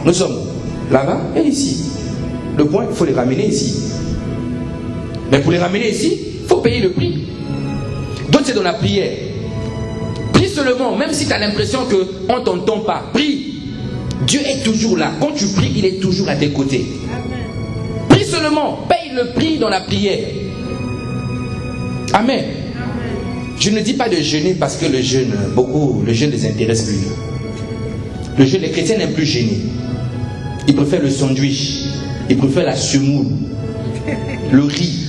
nous sommes là-bas et ici. Le point, il faut les ramener ici. Mais pour les ramener ici, il faut payer le prix. Donc c'est dans la prière. Prie seulement, même si tu as l'impression qu'on ne t'entend pas. Prie. Dieu est toujours là. Quand tu pries, il est toujours à tes côtés. Prie seulement, paye le prix dans la prière. Amen. Je ne dis pas de jeûner parce que le jeûne ne les intéresse plus. Le jeûne, les chrétiens n'aiment plus jeûner. Ils préfèrent le sandwich. Ils préfèrent la semoule. Le riz.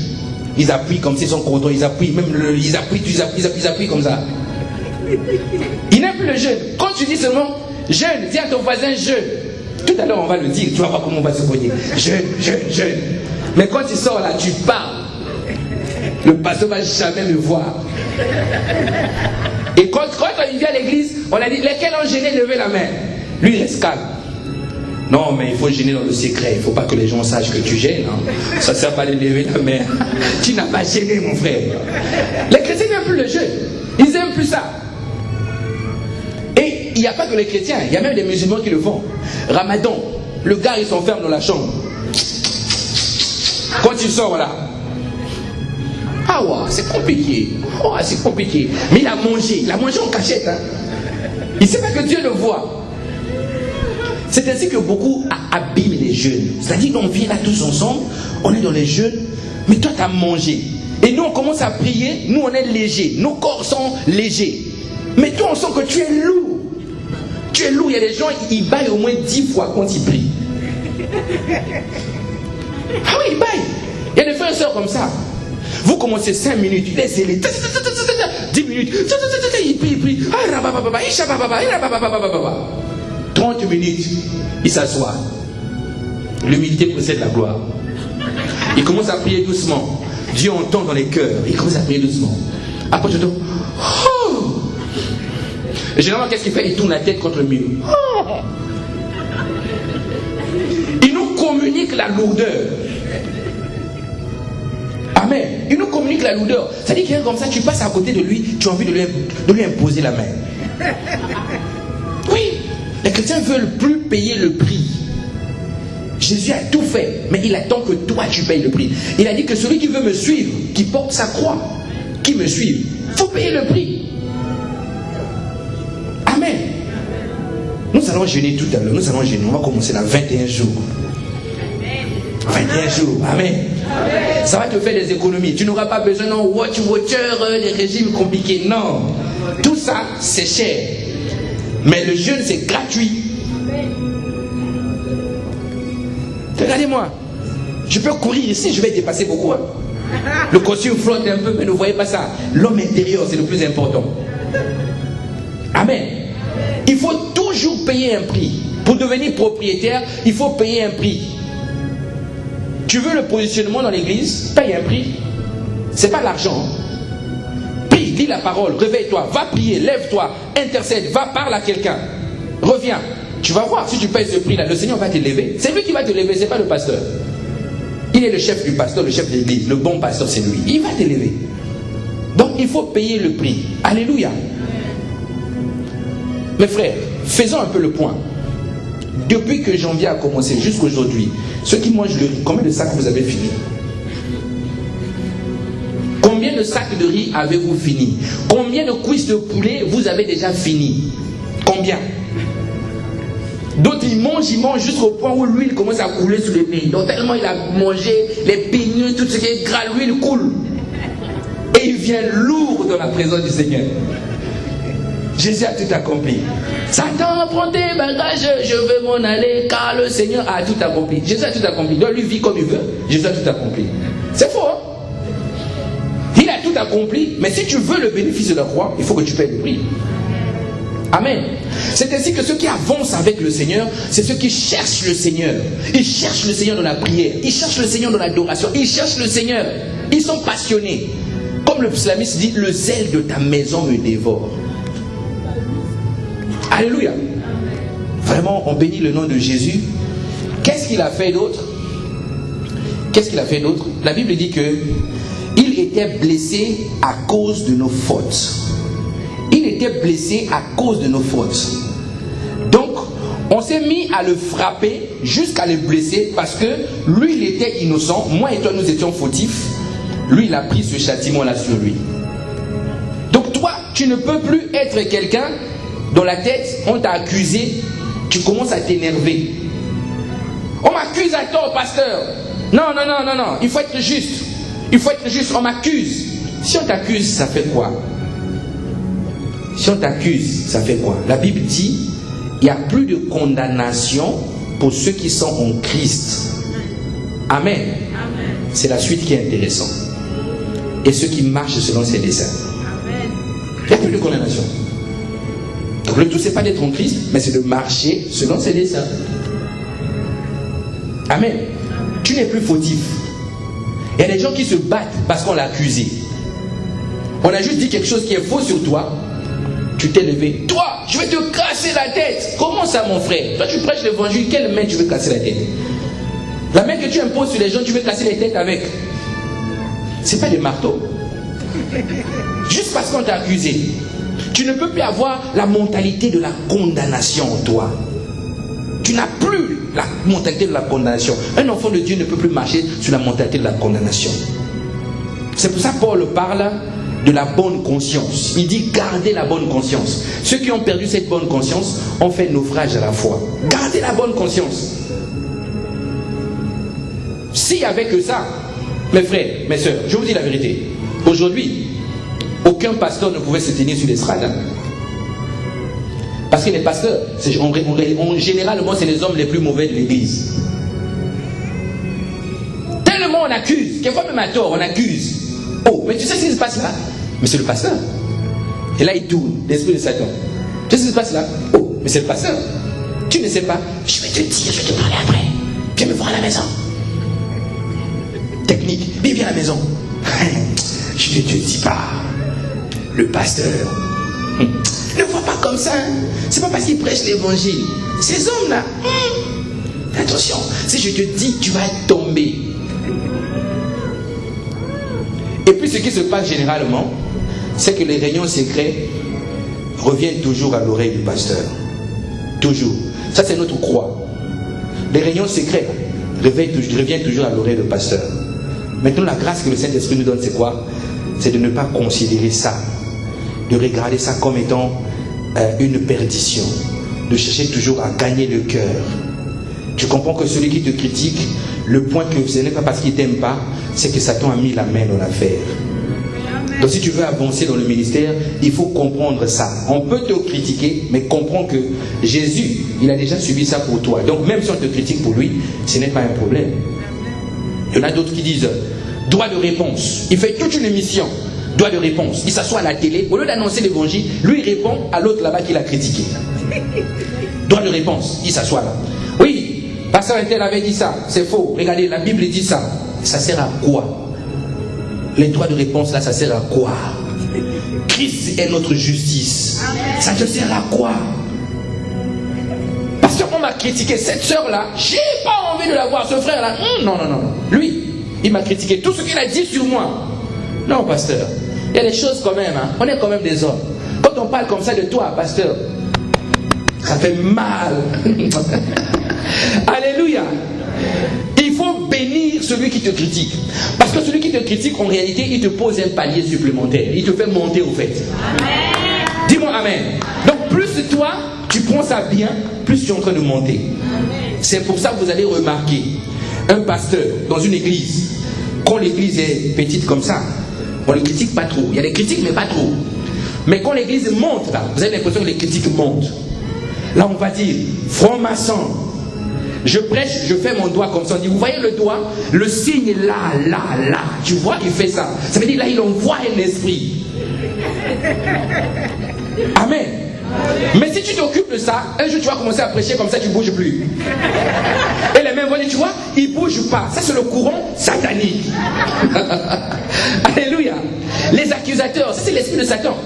Ils appuient comme s'ils sont contents. Ils appuient, ils appuient comme ça. Ils n'aiment plus le jeûne. Quand tu dis seulement jeûne, dis à ton voisin jeûne. Tout à l'heure on va le dire, tu vas voir comment on va se cogner. Jeûne. Mais quand tu sors là, tu parles. Le pasteur ne va jamais me voir. Et quand il vient à l'église, on a dit, lesquels ont gêné, levez la main. Lui, il reste calme. Non, mais il faut gêner dans le secret. Il ne faut pas que les gens sachent que tu gênes. Hein. Ça ne sert pas de lever la main. Tu n'as pas gêné, mon frère. Les chrétiens n'aiment plus le jeûne. Ils n'aiment plus ça. Et il n'y a pas que les chrétiens. Il y a même des musulmans qui le font. Ramadan, le gars, il s'enferme dans la chambre. Quand il sort là, ah ouais, c'est compliqué. Oh, c'est compliqué. Mais il a mangé en cachette. Hein. Il ne sait pas que Dieu le voit. C'est ainsi que beaucoup abîment les jeûnes. C'est-à-dire qu'on vit là tous ensemble, on est dans les jeûnes, mais toi tu as mangé. Et nous on commence à prier, nous on est légers, nos corps sont légers. Mais toi on sent que tu es lourd. Tu es lourd, il y a des gens, ils baillent au moins 10 fois quand ils prient. Ah oui, ils baillent. Il y a des frères et sœurs comme ça. Vous commencez 5 minutes, il est zélé. 10 minutes, il prie. 30 minutes, il s'assoit. L'humilité précède la gloire. Il commence à prier doucement. Dieu entend dans les cœurs. Il commence à prier doucement. Après, je dis, oh! Et généralement, qu'est-ce qu'il fait? Il tourne la tête contre le mur. Oh! Il nous communique la lourdeur. Amen. Il nous communique la lourdeur. Ça dit quelqu'un comme ça, tu passes à côté de lui, tu as envie de lui imposer la main. Oui, les chrétiens veulent plus payer le prix. Jésus a tout fait, mais il attend que toi tu payes le prix. Il a dit que celui qui veut me suivre, qui porte sa croix, qui me suive, il faut payer le prix. Amen. Nous allons jeûner tout à l'heure. Nous allons jeûner. On va commencer dans 21 jours. 21 jours. Amen. Ça va te faire des économies. Tu n'auras pas besoin d'un watcher, des régimes compliqués. Non. Tout ça, c'est cher. Mais le jeûne, c'est gratuit. Regardez-moi. Je peux courir ici, je vais dépasser beaucoup. Le costume flotte un peu, mais ne voyez pas ça. L'homme intérieur, c'est le plus important. Amen. Il faut toujours payer un prix. Pour devenir propriétaire, il faut payer un prix. Tu veux le positionnement dans l'église, paye un prix. C'est pas l'argent. Prie, dis la parole, réveille-toi, va prier, lève-toi, intercède, va parler à quelqu'un. Reviens. Tu vas voir si tu payes ce prix-là, le Seigneur va te lever. C'est lui qui va te lever, c'est pas le pasteur. Il est le chef du pasteur, le chef de l'église. Le bon pasteur, c'est lui. Il va te lever. Donc, il faut payer le prix. Alléluia. Mes frères, faisons un peu le point. Depuis que janvier a commencé jusqu'à aujourd'hui, ceux qui mangent le riz, combien de sacs vous avez fini? Combien de sacs de riz avez-vous fini? Combien de cuisses de poulet vous avez déjà fini? Combien? D'autres ils mangent jusqu'au point où l'huile commence à couler sur les mains. Donc tellement il a mangé les peigneux, tout ce qui est gras, l'huile coule. Et il vient lourd dans la présence du Seigneur. Jésus a tout accompli. Satan, prends tes bagages, je veux m'en aller, car le Seigneur a tout accompli. Jésus a tout accompli. Donc lui vit comme il veut. Jésus a tout accompli. C'est faux, hein? Il a tout accompli, mais si tu veux le bénéfice de la croix, il faut que tu payes le prix. Amen. C'est ainsi que ceux qui avancent avec le Seigneur, c'est ceux qui cherchent le Seigneur. Ils cherchent le Seigneur dans la prière. Ils cherchent le Seigneur dans l'adoration. Ils cherchent le Seigneur. Ils sont passionnés. Comme le psalmiste dit, le zèle de ta maison me dévore. Alléluia. Vraiment, on bénit le nom de Jésus. Qu'est-ce qu'il a fait d'autre? Qu'est-ce qu'il a fait d'autre? La Bible dit que il était blessé à cause de nos fautes. Il était blessé à cause de nos fautes. Donc, on s'est mis à le frapper jusqu'à le blesser parce que lui, il était innocent. Moi et toi, nous étions fautifs. Lui, il a pris ce châtiment-là sur lui. Donc, toi, tu ne peux plus être quelqu'un dans la tête, on t'a accusé, tu commences à t'énerver. On m'accuse à tort, pasteur. Non, il faut être juste. Il faut être juste, on m'accuse. Si on t'accuse, ça fait quoi? Si on t'accuse, ça fait quoi? La Bible dit, il n'y a plus de condamnation pour ceux qui sont en Christ. Amen. C'est la suite qui est intéressante. Et ceux qui marchent selon ses desseins. Il n'y a plus de condamnation. Donc le tout, c'est pas d'être en Christ, mais c'est de marcher selon ses desseins. Amen. Tu n'es plus fautif. Il y a des gens qui se battent parce qu'on l'a accusé. On a juste dit quelque chose qui est faux sur toi. Tu t'es levé. Toi, je vais te casser la tête. Comment ça, mon frère? Toi, tu prêches l'évangile. Quelle main tu veux casser la tête? La main que tu imposes sur les gens, tu veux casser les têtes avec. C'est pas des marteaux. Juste parce qu'on t'a accusé. Tu ne peux plus avoir la mentalité de la condamnation en toi. Tu n'as plus la mentalité de la condamnation. Un enfant de Dieu ne peut plus marcher sur la mentalité de la condamnation. C'est pour ça que Paul parle de la bonne conscience. Il dit gardez la bonne conscience. Ceux qui ont perdu cette bonne conscience ont fait naufrage à la foi. Gardez la bonne conscience. S'il n'y avait que ça, mes frères, mes soeurs, je vous dis la vérité. Aujourd'hui, aucun pasteur ne pouvait se tenir sur l'estrade. Parce que les pasteurs, généralement, c'est les hommes les plus mauvais de l'église. Tellement on accuse, quelquefois même à tort, on accuse. Oh, mais tu sais ce qui se passe là? Mais c'est le pasteur. Et là, il tourne, l'esprit de Satan. Tu sais ce qui se passe là? Oh, mais c'est le pasteur. Tu ne sais pas? Je vais te dire, je vais te parler après. Viens me voir à la maison. Technique, viens à la maison. Je ne te dis pas. Le pasteur. Ne vois pas comme ça. Hein? C'est pas parce qu'il prêche l'évangile. Ces hommes-là. Attention, si je te dis, tu vas tomber. puis ce qui se passe généralement, c'est que les réunions secrètes reviennent toujours à l'oreille du pasteur. Toujours. Ça, c'est notre croix. Les réunions secrètes reviennent toujours à l'oreille du pasteur. Maintenant, la grâce que le Saint-Esprit nous donne, c'est quoi? C'est de ne pas considérer ça, de regarder ça comme étant une perdition, de chercher toujours à gagner le cœur. Tu comprends que celui qui te critique, le point que ce n'est pas parce qu'il ne t'aime pas, c'est que Satan a mis la main dans l'affaire. Donc si tu veux avancer dans le ministère, il faut comprendre ça. On peut te critiquer, mais comprends que Jésus, il a déjà subi ça pour toi. Donc même si on te critique pour lui, ce n'est pas un problème. Il y en a d'autres qui disent droit de réponse. Il fait toute une émission, droit de réponse. Il s'assoit à la télé, au lieu d'annoncer l'évangile, lui il répond à l'autre là-bas qui l'a critiqué. Droit de réponse, il s'assoit là. Oui, pasteur Intel avait dit ça, c'est faux. Regardez, la Bible dit ça. Ça sert à quoi? Les droits de réponse là, ça sert à quoi? Christ est notre justice. Ça te sert à quoi? Parce qu'on m'a critiqué cette soeur là, j'ai pas envie de la voir, ce frère là. Non. Lui, il m'a critiqué tout ce qu'il a dit sur moi. Non, pasteur, il y a des choses quand même, hein. On est quand même des hommes. Quand on parle comme ça de toi, pasteur, ça fait mal. Alléluia. Il faut bénir celui qui te critique. Parce que celui qui te critique, en réalité, il te pose un palier supplémentaire. Il te fait monter au fait. Amen. Dis-moi amen. Donc plus toi, tu prends ça bien, plus tu es en train de monter. C'est pour ça que vous allez remarquer un pasteur dans une église. Quand l'église est petite comme ça, on ne le critique pas trop. Il y a des critiques, mais pas trop. Mais quand l'église monte, là, vous avez l'impression que les critiques montent. Là, on va dire, franc-maçon. Je prêche, je fais mon doigt comme ça. On dit, vous voyez le doigt? Le signe est là. Tu vois, il fait ça. Ça veut dire, là, il envoie un esprit. Amen. Mais si tu t'occupes de ça, un jour, tu vas commencer à prêcher comme ça, tu ne bouges plus. Et les mêmes vont dire, tu vois, ils ne bougent pas. Ça, c'est le courant satanique. Alléluia. Les accusateurs, ça, c'est l'esprit de Satan.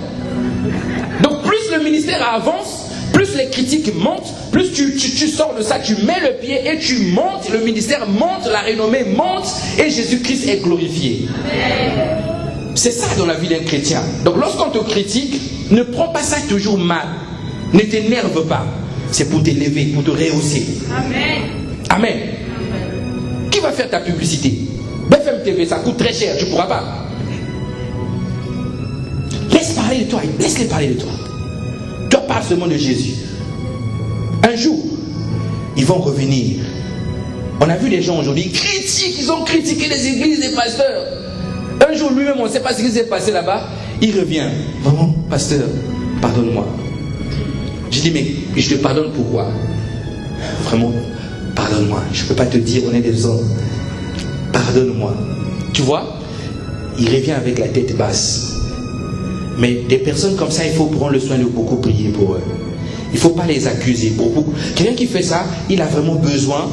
Donc, plus le ministère avance, plus les critiques montent, plus tu sors de ça, tu mets le pied et tu montes, le ministère monte, la renommée monte et Jésus-Christ est glorifié. C'est ça dans la vie d'un chrétien. Donc lorsqu'on te critique, ne prends pas ça toujours mal. Ne t'énerve pas. C'est pour t'élever, pour te rehausser. Amen. Qui va faire ta publicité? BFM TV, ça coûte très cher, tu ne pourras pas. Laisse parler de toi, laisse-les parler de toi. Toi, parle seulement de Jésus. Un jour, ils vont revenir. On a vu des gens aujourd'hui critiquent, ils ont critiqué les églises, les pasteurs. Un jour, lui-même, on ne sait pas ce qui s'est passé là-bas. Il revient. Vraiment, pasteur, pardonne-moi. Je dis, mais je te pardonne pourquoi? Vraiment, pardonne-moi. Je ne peux pas te dire, on est des hommes. Pardonne-moi. Tu vois, il revient avec la tête basse. Mais des personnes comme ça, il faut prendre le soin de beaucoup prier pour eux. Il ne faut pas les accuser. Quelqu'un qui fait ça, il a vraiment besoin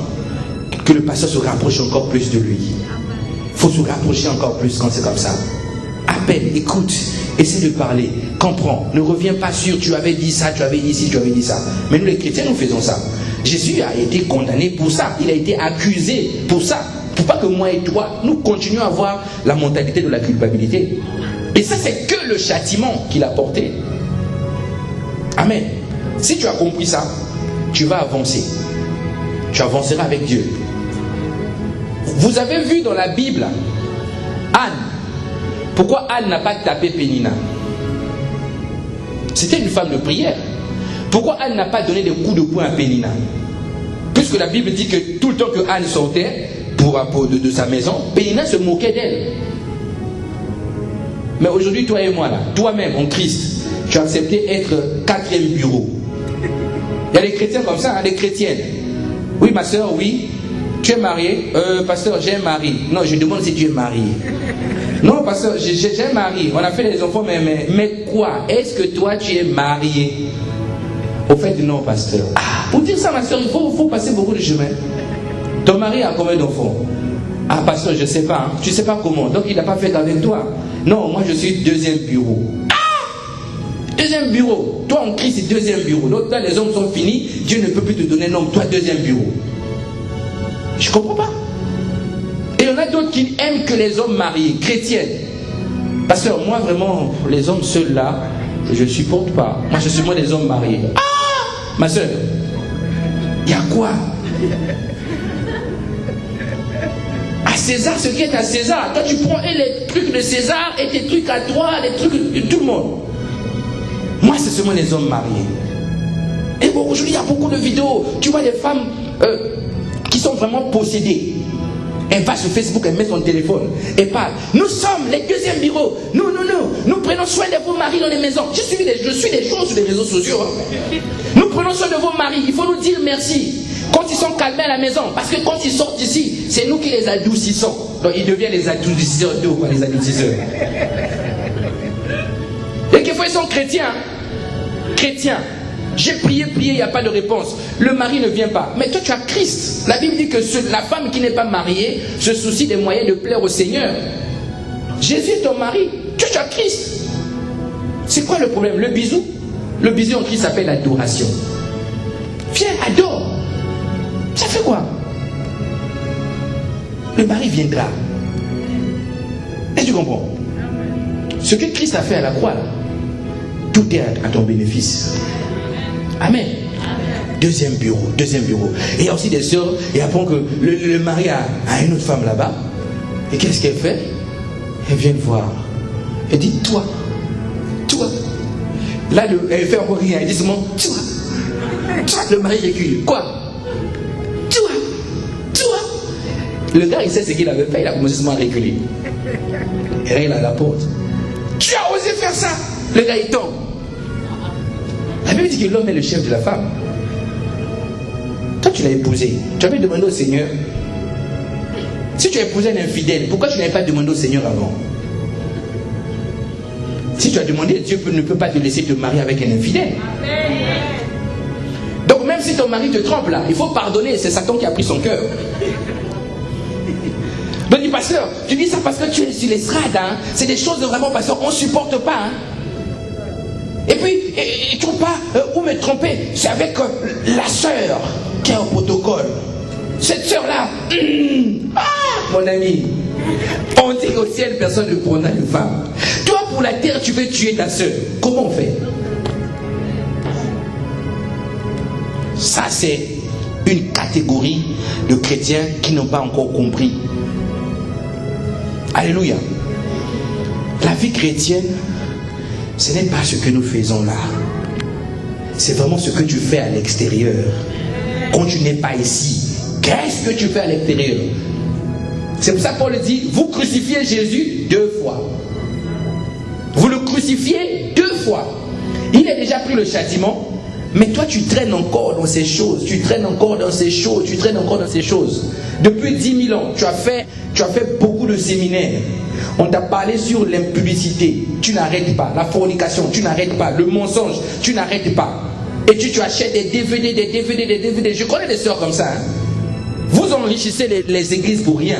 que le pasteur se rapproche encore plus de lui. Il faut se rapprocher encore plus quand c'est comme ça. Appelle, écoute, essaie de parler, comprends. Ne reviens pas sur tu avais dit ça, tu avais dit ci, tu avais dit ça. Mais nous les chrétiens, nous faisons ça. Jésus a été condamné pour ça. Il a été accusé pour ça. Pour pas que moi et toi, nous continuions à avoir la mentalité de la culpabilité. Et ça, c'est que le châtiment qu'il a porté. Amen. Si tu as compris ça, tu vas avancer. Tu avanceras avec Dieu. Vous avez vu dans la Bible, Anne. Pourquoi Anne n'a pas tapé Pénina? C'était une femme de prière. Pourquoi Anne n'a pas donné des coups de poing à Pénina? Puisque la Bible dit que tout le temps que Anne sortait de sa maison, Pénina se moquait d'elle. Mais aujourd'hui, toi et moi, là, toi-même, en Christ, tu as accepté être 4e bureau. Il y a des chrétiens comme ça, hein, des chrétiennes. Oui, ma soeur, oui. Tu es marié? Pasteur, j'ai un mari. Non, je demande si tu es marié. Non, pasteur, j'ai un mari. On a fait des enfants, mais quoi? Est-ce que toi, tu es marié? Au fait, non, pasteur. Ah, pour dire ça, ma soeur, il faut passer beaucoup de chemin. Ton mari a combien d'enfants? Ah, pasteur, je ne sais pas. Hein. Tu ne sais pas comment. Donc, il n'a pas fait qu'avec toi. Non, moi, je suis 2e bureau. Ah! 2e bureau. Toi, en Christ, c'est 2e bureau. Donc, là, les hommes sont finis. Dieu ne peut plus te donner un homme. Toi, 2e bureau. Je ne comprends pas. Et il y en a d'autres qui aiment que les hommes mariés, chrétiennes. Pasteur, moi vraiment, les hommes seuls là, je ne supporte pas. Moi, je suis moi des hommes mariés. Ah, ma soeur, il y a quoi? À César, ce qui est à César. Toi, tu prends les trucs de César et tes trucs à toi, les trucs de tout le monde. Moi, c'est seulement les hommes mariés. Et bon, aujourd'hui, il y a beaucoup de vidéos. Tu vois des femmes qui sont vraiment possédées. Elle va sur Facebook, elle met son téléphone et parle. Nous sommes les deuxièmes bureaux. Nous prenons soin de vos maris dans les maisons. Je suis des choses sur les réseaux sociaux. Hein. Nous prenons soin de vos maris. Il faut nous dire merci. Quand ils sont calmés à la maison, parce que quand ils sortent d'ici, c'est nous qui les adoucissons. Donc ils deviennent les adoucisseurs d'eau, les adoucisseurs. Et quelquefois ils sont chrétiens. Chrétiens. J'ai prié, il n'y a pas de réponse. Le mari ne vient pas. Mais toi, tu as Christ. La Bible dit que la femme qui n'est pas mariée se soucie des moyens de plaire au Seigneur. Jésus est ton mari. Tu as Christ. C'est quoi le problème? Le bisou? Le bisou en Christ s'appelle l'adoration. Viens, adore. Ça fait quoi? Le mari viendra. Est-ce que tu comprends? Ce que Christ a fait à la croix, là, tout est à ton bénéfice. Amen. Deuxième bureau. Et il y a aussi des sœurs, et après que le mari a une autre femme là-bas. Et qu'est-ce qu'elle fait? Elle vient le voir. Elle dit, toi. Là, elle fait encore rien. Elle dit seulement, toi. Le mari recule. Quoi? Toi. Le gars, il sait ce qu'il avait fait. Il a commencé seulement à reculer. Et là, il a la porte. Tu as osé faire ça? Le gars, il tombe. La Bible dit que l'homme est le chef de la femme. Toi, tu l'as épousé. Tu avais demandé au Seigneur. Si tu as épousé un infidèle, pourquoi tu n'avais pas demandé au Seigneur avant? Si tu as demandé, Dieu ne peut pas te laisser te marier avec un infidèle. Donc même si ton mari te trompe là, il faut pardonner. C'est Satan qui a pris son cœur. Donc dis, pasteur, tu dis ça parce que tu es sur l'estrade. Hein? C'est des choses de vraiment, pasteur, on ne supporte pas. Hein? Et puis, et trouve pas où me tromper. C'est avec la sœur qui est au protocole. Cette sœur-là, mon ami, on dit qu'au ciel, personne ne prendra une femme. Toi, pour la terre, tu veux tuer ta sœur. Comment on fait? Ça, c'est une catégorie de chrétiens qui n'ont pas encore compris. Alléluia. La vie chrétienne, ce n'est pas ce que nous faisons là. C'est vraiment ce que tu fais à l'extérieur. Quand tu n'es pas ici, qu'est-ce que tu fais à l'extérieur? C'est pour ça que Paul dit, vous crucifiez Jésus 2 fois. Vous le crucifiez 2 fois. Il a déjà pris le châtiment, mais toi tu traînes encore dans ces choses. Tu traînes encore dans ces choses. Tu traînes encore dans ces choses. Depuis 10 000 ans, tu as fait beaucoup de séminaires. On t'a parlé sur l'impudicité, tu n'arrêtes pas. La fornication, tu n'arrêtes pas. Le mensonge, tu n'arrêtes pas. Et tu achètes des DVD. Je connais des sœurs comme ça. Hein. Vous enrichissez les églises pour rien.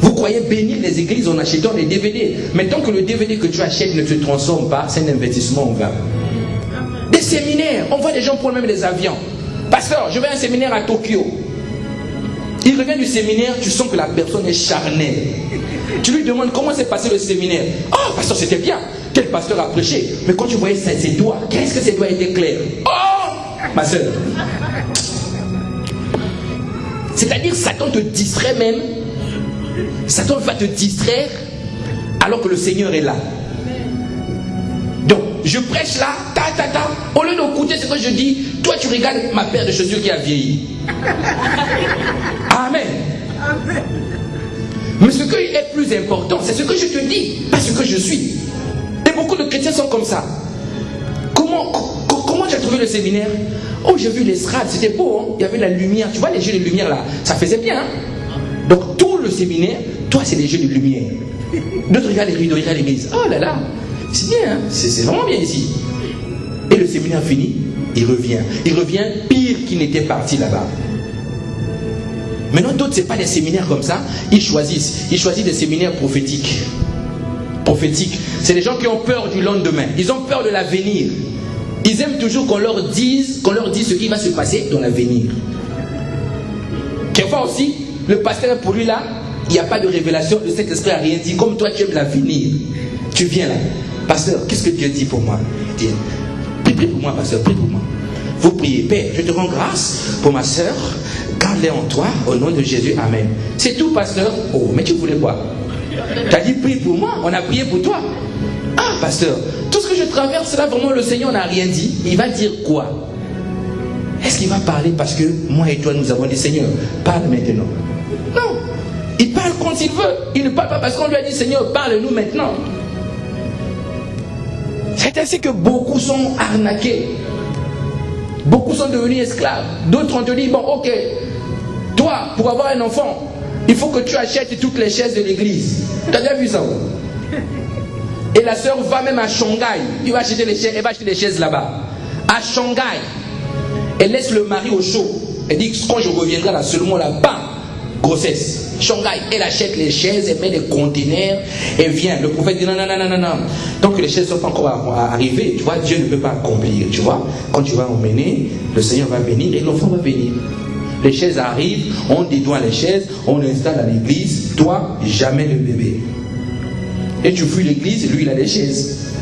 Vous croyez bénir les églises en achetant des DVD. Mais tant que le DVD que tu achètes ne te transforme pas, c'est un investissement en vain. Des séminaires, on voit des gens prendre même des avions. Pasteur, je vais à un séminaire à Tokyo. Il revient du séminaire, tu sens que la personne est charnelle. Tu lui demandes comment s'est passé le séminaire. Oh, pasteur, c'était bien. Quel pasteur a prêché? Mais quand tu voyais ses doigts, qu'est-ce que ses doigts étaient clairs? Oh, ma soeur. C'est-à-dire, Satan te distrait même. Satan va te distraire alors que le Seigneur est là. Donc, je prêche là, au lieu d'écouter ce que je dis, toi tu regardes ma paire de chaussures qui a vieilli. Amen. Mais ce qui est plus important, c'est ce que je te dis, pas ce que je suis. Et beaucoup de chrétiens sont comme ça. Comment tu as trouvé le séminaire? Oh, j'ai vu l'estrade, c'était beau, hein? Il y avait la lumière. Tu vois les jeux de lumière là, ça faisait bien. Hein? Donc tout le séminaire, toi c'est les jeux de lumière. D'autres regardent les rideaux, ils regardent l'église. Oh là là, c'est bien, hein? C'est vraiment bien ici. Et le séminaire fini, il revient. Il revient pire qu'il n'était parti là-bas. Maintenant, d'autres, ce n'est pas des séminaires comme ça. Ils choisissent des séminaires prophétiques. Prophétiques. C'est les gens qui ont peur du lendemain. Ils ont peur de l'avenir. Ils aiment toujours qu'on leur dise ce qui va se passer dans l'avenir. Quelquefois aussi, le pasteur, pour lui là, il n'y a pas de révélation. Le Saint-Esprit n'a rien dit. Comme toi, tu aimes l'avenir. Tu viens là. Pasteur, qu'est-ce que Dieu dit pour moi? Dis, prie pour moi, pasteur, prie pour moi. Vous priez, Père, je te rends grâce pour ma soeur. Garde-les en toi, au nom de Jésus, amen. C'est tout, pasteur. Oh, mais tu voulais quoi? Tu as dit, prie pour moi, on a prié pour toi. Ah, pasteur, tout ce que je traverse là, vraiment, le Seigneur n'a rien dit. Il va dire quoi? Est-ce qu'il va parler parce que moi et toi, nous avons dit, Seigneur, parle maintenant? Non. Il parle quand il veut. Il ne parle pas parce qu'on lui a dit, Seigneur, parle-nous maintenant. C'est ainsi que beaucoup sont arnaqués. Beaucoup sont devenus esclaves. D'autres ont dit, bon, ok, toi, pour avoir un enfant, il faut que tu achètes toutes les chaises de l'église. Tu as déjà vu ça? Et la sœur va même à Shanghai. Elle va acheter les chaises là-bas. À Shanghai. Elle laisse le mari au chaud. Elle dit, quand je reviendrai là, seulement là, bam, grossesse. Shanghai, elle achète les chaises, elle met des containers, elle vient. Le prophète dit non. Tant que les chaises ne sont pas encore arrivées, tu vois, Dieu ne peut pas accomplir. Tu vois, quand tu vas emmener, le Seigneur va venir et l'enfant va venir. Les chaises arrivent, on dédoie les chaises, on installe à l'église. Toi, jamais le bébé. Et tu fuis l'église, lui, il a des chaises.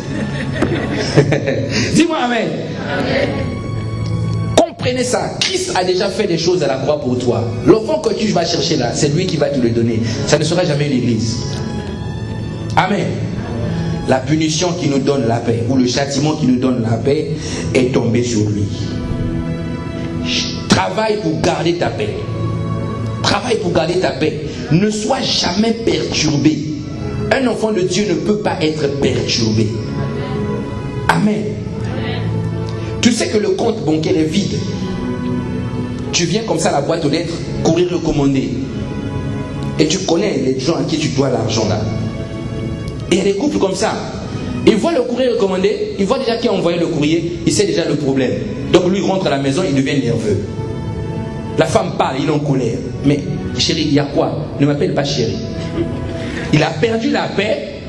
Dis-moi amen. Amen. Comprenez ça. Christ a déjà fait des choses à la croix pour toi. L'enfant que tu vas chercher là, c'est lui qui va te le donner. Ça ne sera jamais une église. Amen. La punition qui nous donne la paix, ou le châtiment qui nous donne la paix, est tombé sur lui. Travaille pour garder ta paix. Travaille pour garder ta paix. Ne sois jamais perturbé. Un enfant de Dieu ne peut pas être perturbé. Amen. Tu sais que le compte bancaire est vide. Tu viens comme ça à la boîte aux lettres, courrier recommandé. Et tu connais les gens à qui tu dois l'argent là. Et il y a des couples comme ça. Ils voient le courrier recommandé, ils voient déjà qui a envoyé le courrier, il sait déjà le problème. Donc lui rentre à la maison, il devient nerveux. La femme parle, il est en colère. Mais chérie, il y a quoi? Ne m'appelle pas chérie. Il a perdu la paix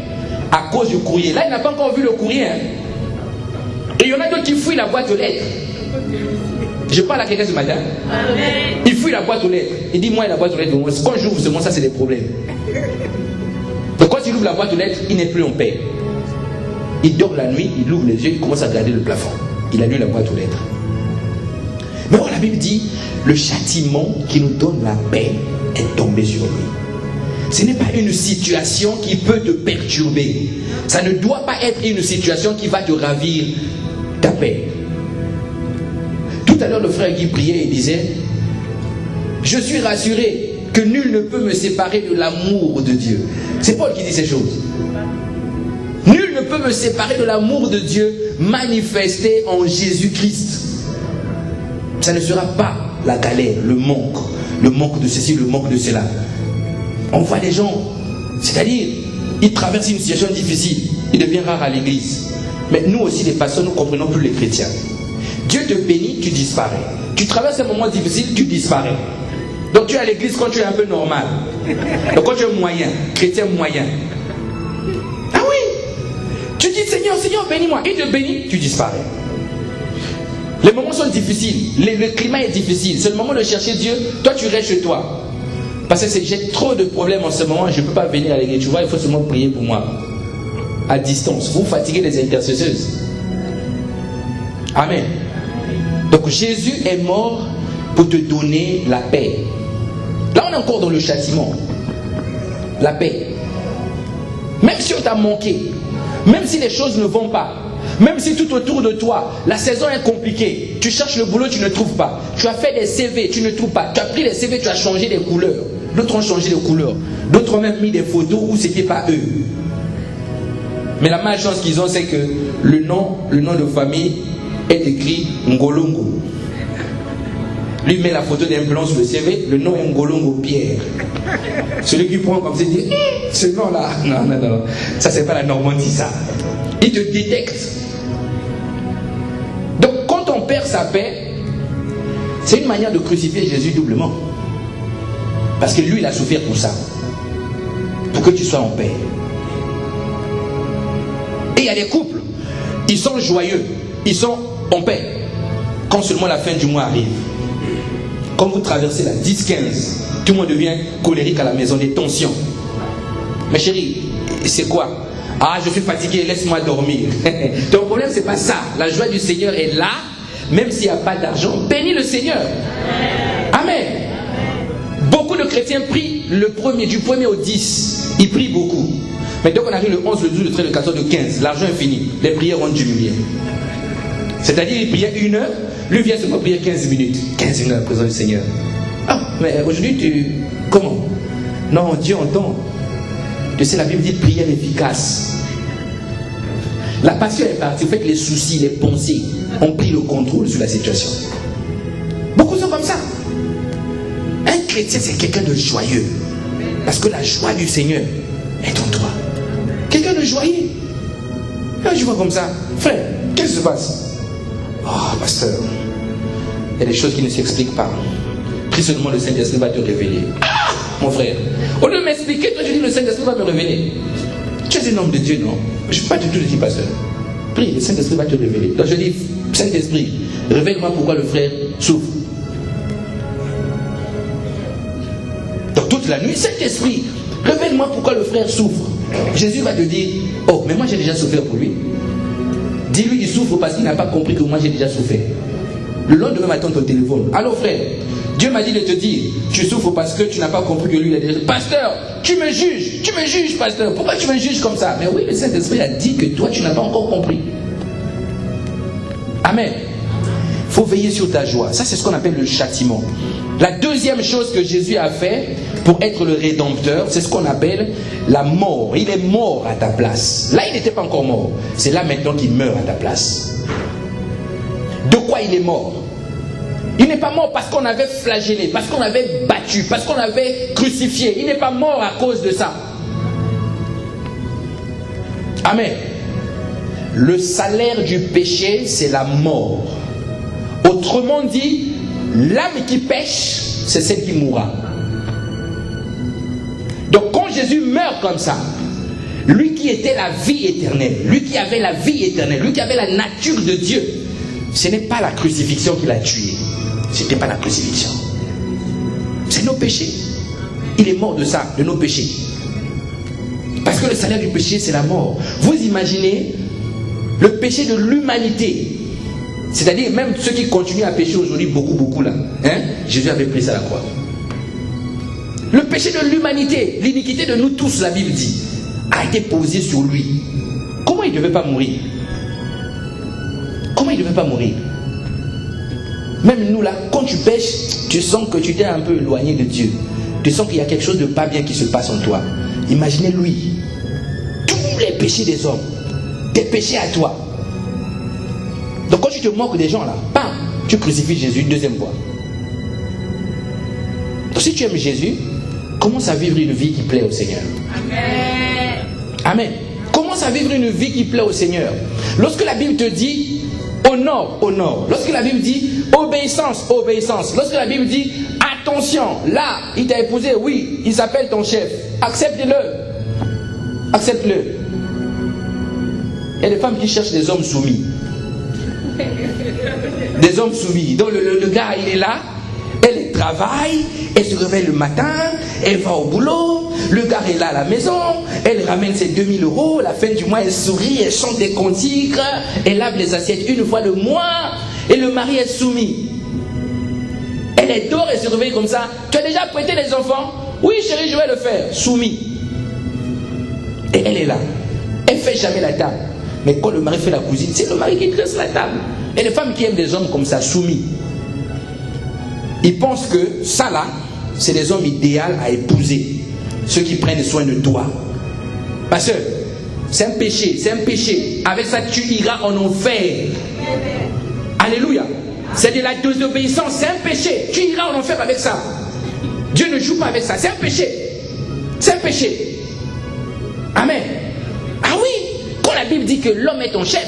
à cause du courrier. Là, il n'a pas encore vu le courrier. Hein. Et il y en a d'autres qui fouillent la boîte aux lettres. Je parle à quelqu'un ce matin. Il fouille la boîte aux lettres. Il dit, moi, la boîte aux lettres, quand j'ouvre seulement ça, c'est des problèmes. Donc quand il ouvre la boîte aux lettres, il n'est plus en paix. Il dort la nuit, il ouvre les yeux, il commence à regarder le plafond. Il a lu la boîte aux lettres. Mais bon, la Bible dit, le châtiment qui nous donne la paix est tombé sur lui. Ce n'est pas une situation qui peut te perturber. Ça ne doit pas être une situation qui va te ravir ta paix. Tout à l'heure, le frère Guy priait et disait, je suis rassuré que nul ne peut me séparer de l'amour de Dieu. C'est Paul qui dit ces choses. Nul ne peut me séparer de l'amour de Dieu manifesté en Jésus-Christ. Ça ne sera pas la galère, le manque de ceci, le manque de cela. On voit des gens, c'est-à-dire, ils traversent une situation difficile, ils deviennent rares à l'église. Mais nous aussi, les pasteurs, nous ne comprenons plus les chrétiens. Dieu te bénit, tu disparais. Tu traverses un moment difficile, tu disparais. Donc tu es à l'église quand tu es un peu normal. Donc quand tu es moyen, chrétien moyen. Ah oui! Tu dis Seigneur, Seigneur, bénis-moi. Il te bénit, tu disparais. Les moments sont difficiles, le climat est difficile. C'est le moment de chercher Dieu. Toi, tu restes chez toi. Parce que j'ai trop de problèmes en ce moment, je ne peux pas venir à l'église. Tu vois, il faut seulement prier pour moi. À distance. Vous fatiguez les intercesseuses. Amen. Donc Jésus est mort pour te donner la paix. Là, on est encore dans le châtiment. La paix. Même si on t'a manqué, même si les choses ne vont pas, même si tout autour de toi, la saison est compliquée, tu cherches le boulot, tu ne trouves pas. Tu as fait des CV, tu ne trouves pas. Tu as pris les CV, tu as changé les couleurs. D'autres ont changé de couleur. D'autres ont même mis des photos où ce n'était pas eux. Mais la malchance qu'ils ont, c'est que le nom de famille est écrit Ngolongo. Lui met la photo d'un blanc sur le CV, le nom est Ngolongo Pierre. Celui qui prend comme ça dit, ce nom-là, non, ça c'est pas la Normandie ça. Il te détecte. Donc quand on perd sa paix, c'est une manière de crucifier Jésus doublement. Parce que lui, il a souffert pour ça. Pour que tu sois en paix. Et il y a des couples, ils sont joyeux, ils sont en paix. Quand seulement la fin du mois arrive. Quand vous traversez la 10-15, tout le monde devient colérique à la maison, des tensions. Mais chérie, c'est quoi? Ah, je suis fatigué, laisse-moi dormir. Ton problème, c'est pas ça. La joie du Seigneur est là, même s'il n'y a pas d'argent. Bénis le Seigneur. Amen. Beaucoup de chrétiens prient du 1er au 10. Ils prient beaucoup. Mais dès qu'on arrive le 11, le 12, le 13, le 14, le 15, l'argent est fini. Les prières ont diminué. C'est-à-dire, il priait 1 heure, lui vient seulement prier 15 minutes. 15 minutes à la présence du Seigneur. Ah, mais aujourd'hui, comment? Non, Dieu entend. Tu sais, la Bible dit prière efficace. La passion est partie. Vous faites les soucis, les pensées ont pris le contrôle sur la situation. Beaucoup sont comme ça. Un chrétien, c'est quelqu'un de joyeux. Parce que la joie du Seigneur est en toi. Quelqu'un de joyeux. Je vois comme ça. Frère, qu'est-ce qui se passe? Oh, pasteur, il y a des choses qui ne s'expliquent pas. Prie seulement, le Saint-Esprit va te révéler. Ah, mon frère, au lieu de m'expliquer, toi je dis le Saint-Esprit va me révéler. Tu es un homme de Dieu, non? Je ne suis pas du tout le dit, pasteur. Prie, le Saint-Esprit va te révéler. Donc je dis, Saint-Esprit, révèle-moi pourquoi le frère souffre. Donc toute la nuit, Saint-Esprit, révèle-moi pourquoi le frère souffre. Jésus va te dire, oh, mais moi j'ai déjà souffert pour lui. Dis-lui, il souffre parce qu'il n'a pas compris que moi j'ai déjà souffert. Le lendemain matin, ton téléphone. Allô frère, Dieu m'a dit de te dire, tu souffres parce que tu n'as pas compris que lui il a déjà... Pasteur, tu me juges, pasteur. Pourquoi tu me juges comme ça? Mais oui, le Saint-Esprit a dit que toi tu n'as pas encore compris. Amen. Il faut veiller sur ta joie. Ça c'est ce qu'on appelle le châtiment. La deuxième chose que Jésus a fait pour être le rédempteur, c'est ce qu'on appelle la mort. Il est mort à ta place. Là, il n'était pas encore mort. C'est là maintenant qu'il meurt à ta place. De quoi il est mort? Il n'est pas mort parce qu'on avait flagellé, parce qu'on avait battu, parce qu'on avait crucifié. Il n'est pas mort à cause de ça. Amen. Le salaire du péché, c'est la mort. Autrement dit, l'âme qui pêche, c'est celle qui mourra. Donc quand Jésus meurt comme ça, lui qui était la vie éternelle, lui qui avait la vie éternelle, lui qui avait la nature de Dieu, ce n'est pas la crucifixion qui l'a tué. Ce n'était pas la crucifixion. C'est nos péchés. Il est mort de ça, de nos péchés. Parce que le salaire du péché, c'est la mort. Vous imaginez le péché de l'humanité. C'est-à-dire même ceux qui continuent à pécher aujourd'hui, beaucoup là. Hein? Jésus avait pris ça à la croix. Le péché de l'humanité, l'iniquité de nous tous, la Bible dit, a été posé sur lui. Comment il ne devait pas mourir? Comment il ne devait pas mourir? Même nous là, quand tu pêches, tu sens que tu t'es un peu éloigné de Dieu. Tu sens qu'il y a quelque chose de pas bien qui se passe en toi. Imaginez lui. Tous les péchés des hommes. Tes péchés à toi. Donc quand tu te moques des gens là, bam, tu crucifies Jésus une deuxième fois. Donc si tu aimes Jésus, commence à vivre une vie qui plaît au Seigneur. Amen. Amen. Commence à vivre une vie qui plaît au Seigneur. Lorsque la Bible te dit honore, honore. Lorsque la Bible dit obéissance, obéissance. Lorsque la Bible dit attention, là, il t'a épousé, oui, il s'appelle ton chef. Accepte-le. Accepte-le. Il y a des femmes qui cherchent des hommes soumis. Des hommes soumis. Donc le gars, il est là, elle travaille, elle se réveille le matin, elle va au boulot, le gars est là à la maison, elle ramène ses 2000 €, la fin du mois elle sourit, elle chante des cantiques, elle lave les assiettes une fois le mois, et le mari est soumis. Elle dort et se réveille comme ça. Tu as déjà prêté les enfants? Oui chérie, je vais le faire. Soumis. Et elle est là. Elle ne fait jamais la table. Mais quand le mari fait la cuisine, c'est le mari qui dresse la table. Et les femmes qui aiment des hommes comme ça, soumis, ils pensent que ça là, c'est les hommes idéaux à épouser. Ceux qui prennent soin de toi. Parce que c'est un péché, c'est un péché. Avec ça, tu iras en enfer. Alléluia. C'est de la désobéissance, c'est un péché. Tu iras en enfer avec ça. Dieu ne joue pas avec ça, c'est un péché. C'est un péché. Amen. Ah oui, quand la Bible dit que l'homme est ton chef,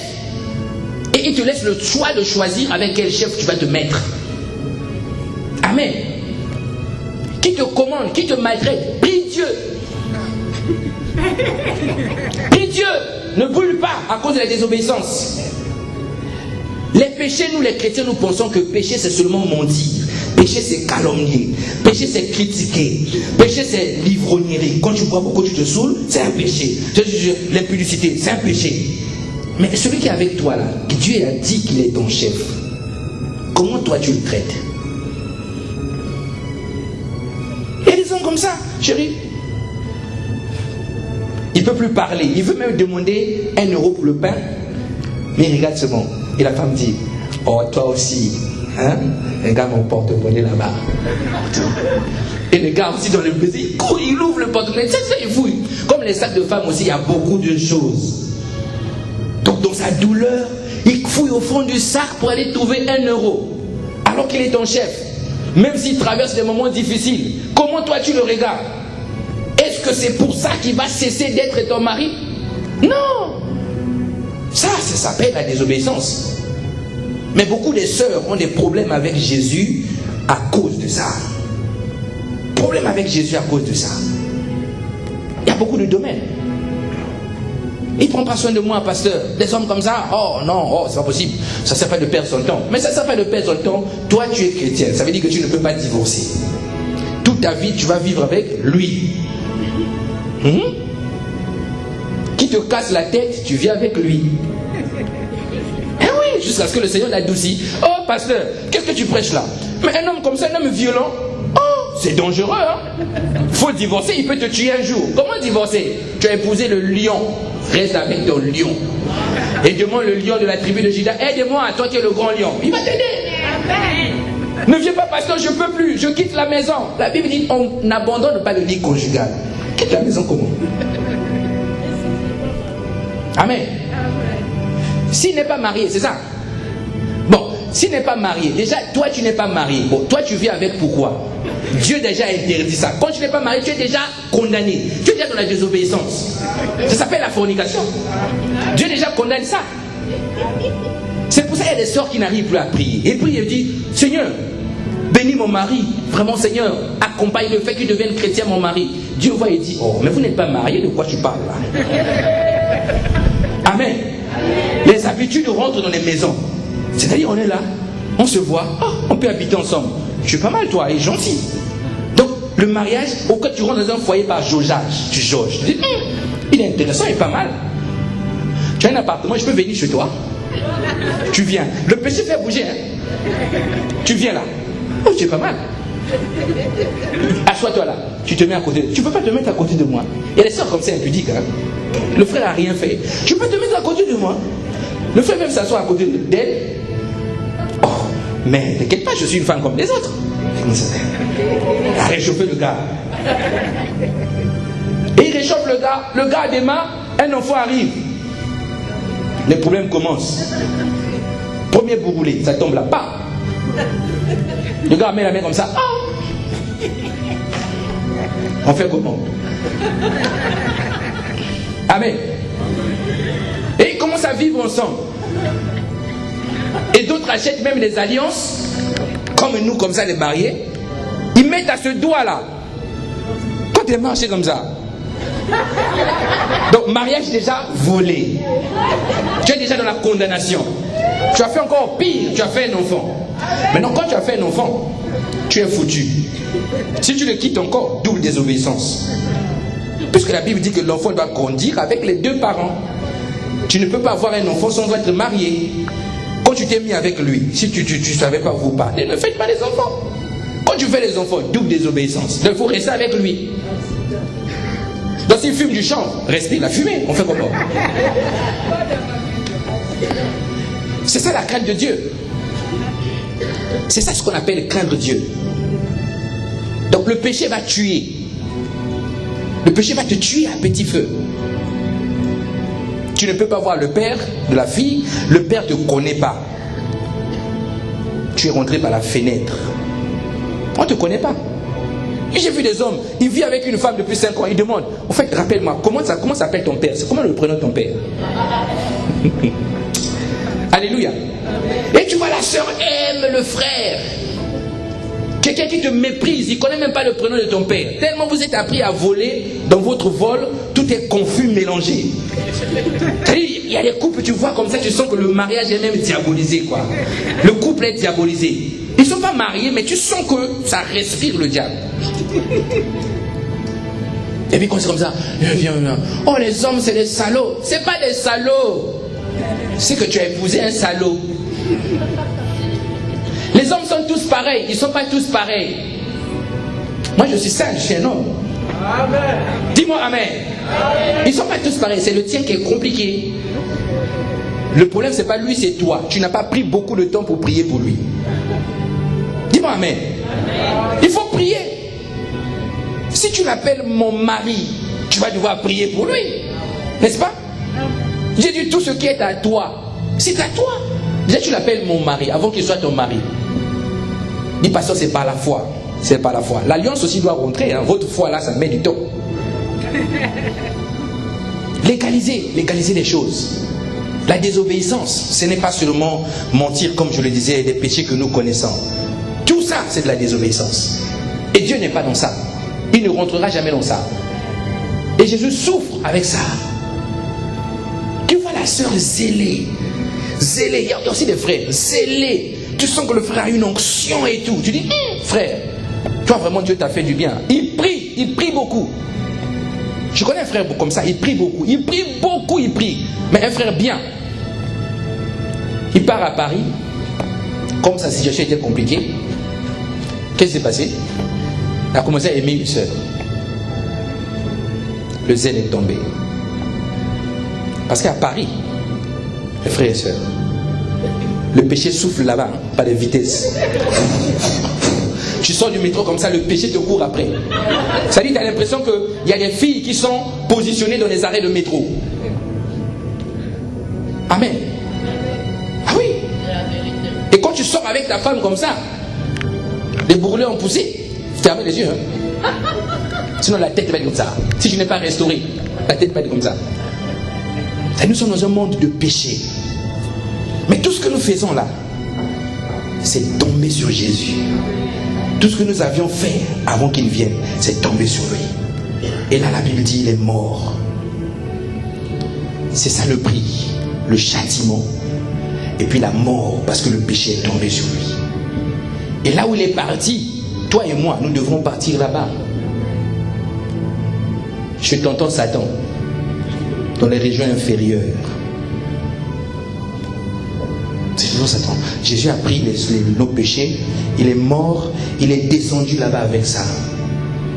et il te laisse le choix de choisir avec quel chef tu vas te mettre. Amen. Qui te commande, qui te maltraite, prie Dieu. Prie Dieu. Ne brûle pas à cause de la désobéissance. Les péchés, nous les chrétiens, nous pensons que péché c'est seulement mentir. Péché, c'est calomnier. Péché, c'est critiquer. Péché, c'est l'ivrognerie. Quand tu bois beaucoup, tu te saoules, c'est un péché. L'impudicité, c'est un péché. Mais celui qui est avec toi là, que Dieu a dit qu'il est ton chef, comment toi tu le traites? Il y a des hommes comme ça, chérie. Il ne peut plus parler. Il veut même demander 1 euro pour le pain. Mais il regarde seulement. Et la femme dit, oh toi aussi, hein? Regarde mon porte-monnaie là-bas. Et le gars aussi dans le baiser, il court, il ouvre le porte-monnaie. C'est ça, il fouille. Comme les sacs de femmes aussi, il y a beaucoup de choses. Donc dans sa douleur, il fouille au fond du sac pour aller trouver 1 euro. Alors qu'il est ton chef. Même s'il traverse des moments difficiles. Comment toi tu le regardes? Est-ce que c'est pour ça qu'il va cesser d'être ton mari? Non. Ça s'appelle la désobéissance. Mais beaucoup de sœurs ont des problèmes avec Jésus à cause de ça. Problème avec Jésus à cause de ça. Il y a beaucoup de domaines. Il ne prend pas soin de moi, pasteur. Des hommes comme ça, oh non, oh, c'est pas possible. Ça ne sert pas de perdre son temps. Mais ça ne sert pas de perdre son temps. Toi, tu es chrétien. Ça veut dire que tu ne peux pas divorcer. Toute ta vie, tu vas vivre avec lui. Qui te casse la tête, tu vis avec lui. Eh oui, jusqu'à ce que le Seigneur l'adoucit. Oh, pasteur, qu'est-ce que tu prêches là? Mais un homme comme ça, un homme violent, oh, c'est dangereux, hein? Faut divorcer, il peut te tuer un jour. Comment divorcer? Tu as épousé le lion. Reste avec ton lion. Et demande le lion de la tribu de Juda, aide-moi, toi qui es le grand lion. Il va t'aider. Ne viens pas, pasteur, je ne peux plus, je quitte la maison. La Bible dit, on n'abandonne pas le lit conjugal. Quitte la maison comment? Amen. S'il n'est pas marié, c'est ça. Bon, s'il n'est pas marié, déjà, toi tu n'es pas marié. Bon, toi tu vis avec pourquoi? Dieu déjà interdit ça. Quand tu n'es pas marié, tu es déjà condamné. Tu es déjà dans la désobéissance. Ça s'appelle la fornication. Dieu déjà condamne ça. C'est pour ça qu'il y a des sœurs qui n'arrivent plus à prier. Et puis il dit, Seigneur, bénis mon mari. Vraiment, Seigneur, accompagne le fait qu'il devienne chrétien, mon mari. Dieu voit et dit, oh, mais vous n'êtes pas marié, de quoi tu parles là? Amen. Les habitudes rentrent dans les maisons. C'est-à-dire, on est là, on se voit, oh, on peut habiter ensemble. Je suis pas mal, toi, et gentil. Donc, le mariage, au cas où tu rentres dans un foyer par jaugeage, tu jauges. Tu dis, il est intéressant, il est pas mal. Tu as un appartement, je peux venir chez toi. Tu viens. Le péché fait bouger, hein. Tu viens là. Oh, tu es pas mal. Assois-toi là. Tu te mets à côté. Tu peux pas te mettre à côté de moi. Il y a des sœurs comme ça impudiques, hein. Le frère n'a rien fait. Tu peux te mettre à côté de moi. Le frère même s'assoit à côté d'elle. Oh, mais t'inquiète pas, je suis une femme comme les autres. Il a réchauffé le gars. Et il réchauffe le gars démarre, un enfant arrive. Les problèmes commencent. Premier bourroulé, ça tombe là, pas. Le gars met la main comme ça. Oh. On fait comment? Amen. Et ils commencent à vivre ensemble. Et d'autres achètent même des alliances, comme nous, comme ça, les mariés. Ils mettent à ce doigt-là. Quand tu es marché comme ça. Donc, mariage déjà volé. Tu es déjà dans la condamnation. Tu as fait encore pire, tu as fait un enfant. Maintenant, quand tu as fait un enfant, tu es foutu. Si tu le quittes encore, double désobéissance. Puisque la Bible dit que l'enfant doit grandir avec les deux parents. Tu ne peux pas avoir un enfant sans être marié. Quand tu t'es mis avec lui, si tu ne savais pas vous parler, ne faites pas les enfants. Quand tu fais les enfants, double désobéissance. Il faut rester avec lui. Donc s'il fume du chanvre, restez la fumée. On fait comment? C'est ça la crainte de Dieu. C'est ça ce qu'on appelle craindre Dieu. Donc le péché va tuer. Le péché va te tuer à petit feu. Tu ne peux pas voir le père de la fille. Le père ne te connaît pas. Tu es rentré par la fenêtre. On ne te connaît pas. Et j'ai vu des hommes, ils vivent avec une femme depuis 5 ans. Ils demandent, en fait, rappelle-moi, comment s'appelle ton père? C'est comment le prénom de ton père? Alléluia. Et tu vois, la sœur aime le frère. Quelqu'un qui te méprise, il ne connaît même pas le prénom de ton père. Tellement vous êtes appris à voler, dans votre vol, tout est confus, mélangé. Il y a des couples, tu vois comme ça, tu sens que le mariage est même diabolisé, quoi. Le couple est diabolisé. Ils ne sont pas mariés, mais tu sens que ça respire le diable. Et puis quand c'est comme ça, viens. Oh, les hommes, c'est des salauds. C'est pas des salauds. C'est que tu as épousé un salaud. Les hommes sont tous pareils. Ils ne sont pas tous pareils. Moi, je suis sage, je suis un homme. Amen. Dis-moi amen. Amen. Ils ne sont pas tous pareils. C'est le tien qui est compliqué. Le problème, ce n'est pas lui, c'est toi. Tu n'as pas pris beaucoup de temps pour prier pour lui. Dis-moi amen. Amen. Il faut prier. Si tu l'appelles mon mari, tu vas devoir prier pour lui. N'est-ce pas? J'ai dit tout ce qui est à toi. C'est à toi. Déjà, tu l'appelles mon mari avant qu'il soit ton mari. Dis, pasteur, c'est par la foi. C'est par la foi. L'alliance aussi doit rentrer. Hein. Votre foi là, ça met du temps. Légaliser les choses. La désobéissance, ce n'est pas seulement mentir, comme je le disais, des péchés que nous connaissons. Tout ça, c'est de la désobéissance. Et Dieu n'est pas dans ça. Il ne rentrera jamais dans ça. Et Jésus souffre avec ça. Tu vois la sœur zélée. Zélée, il y a aussi des frères zélés. Tu sens que le frère a une onction et tout. Tu dis, frère, toi vraiment Dieu t'a fait du bien. Il prie beaucoup. Je connais un frère comme ça, il prie beaucoup. Il prie. Mais un frère bien. Il part à Paris. Comme sa situation était compliquée, qu'est-ce qui s'est passé? Il a commencé à aimer une sœur. Le zèle est tombé. Parce qu'à Paris, les frères et sœurs, le péché souffle là-bas, pas de vitesse. Tu sors du métro comme ça, le péché te court après. Ça dit, tu as l'impression qu'il y a des filles qui sont positionnées dans les arrêts de métro. Amen. Ah oui. Et quand tu sors avec ta femme comme ça, les bourrelets ont poussé. Fermez les yeux. Hein. Sinon la tête va être comme ça. Si je n'ai pas restauré, la tête va être comme ça. Et nous sommes dans un monde de péché. Mais tout ce que nous faisons là, c'est tomber sur Jésus. Tout ce que nous avions fait avant qu'il vienne, c'est tomber sur lui. Et là, la Bible dit, il est mort. C'est ça le prix, le châtiment. Et puis la mort, parce que le péché est tombé sur lui. Et là où il est parti, toi et moi, nous devrons partir là-bas. Je t'entends Satan, dans les régions inférieures. C'est toujours Satan. Jésus a pris nos péchés, il est mort, il est descendu là-bas avec ça.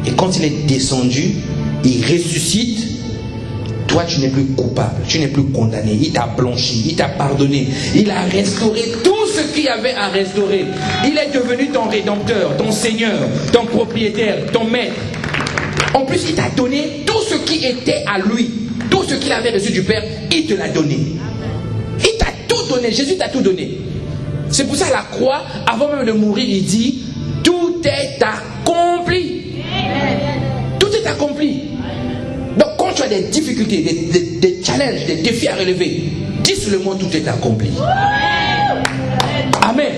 Et quand il est descendu, il ressuscite. Toi, tu n'es plus coupable, tu n'es plus condamné. Il t'a blanchi, il t'a pardonné. Il a restauré tout ce qu'il y avait à restaurer. Il est devenu ton rédempteur, ton Seigneur, ton propriétaire, ton maître. En plus, il t'a donné tout ce qui était à lui. Tout ce qu'il avait reçu du Père, il te l'a donné. Il t'a tout donné, Jésus t'a tout donné. C'est pour ça à la croix, avant même de mourir, il dit, tout est accompli. Tout est accompli. Donc quand tu as des difficultés, des challenges, des défis à relever, dis seulement tout est accompli. Amen.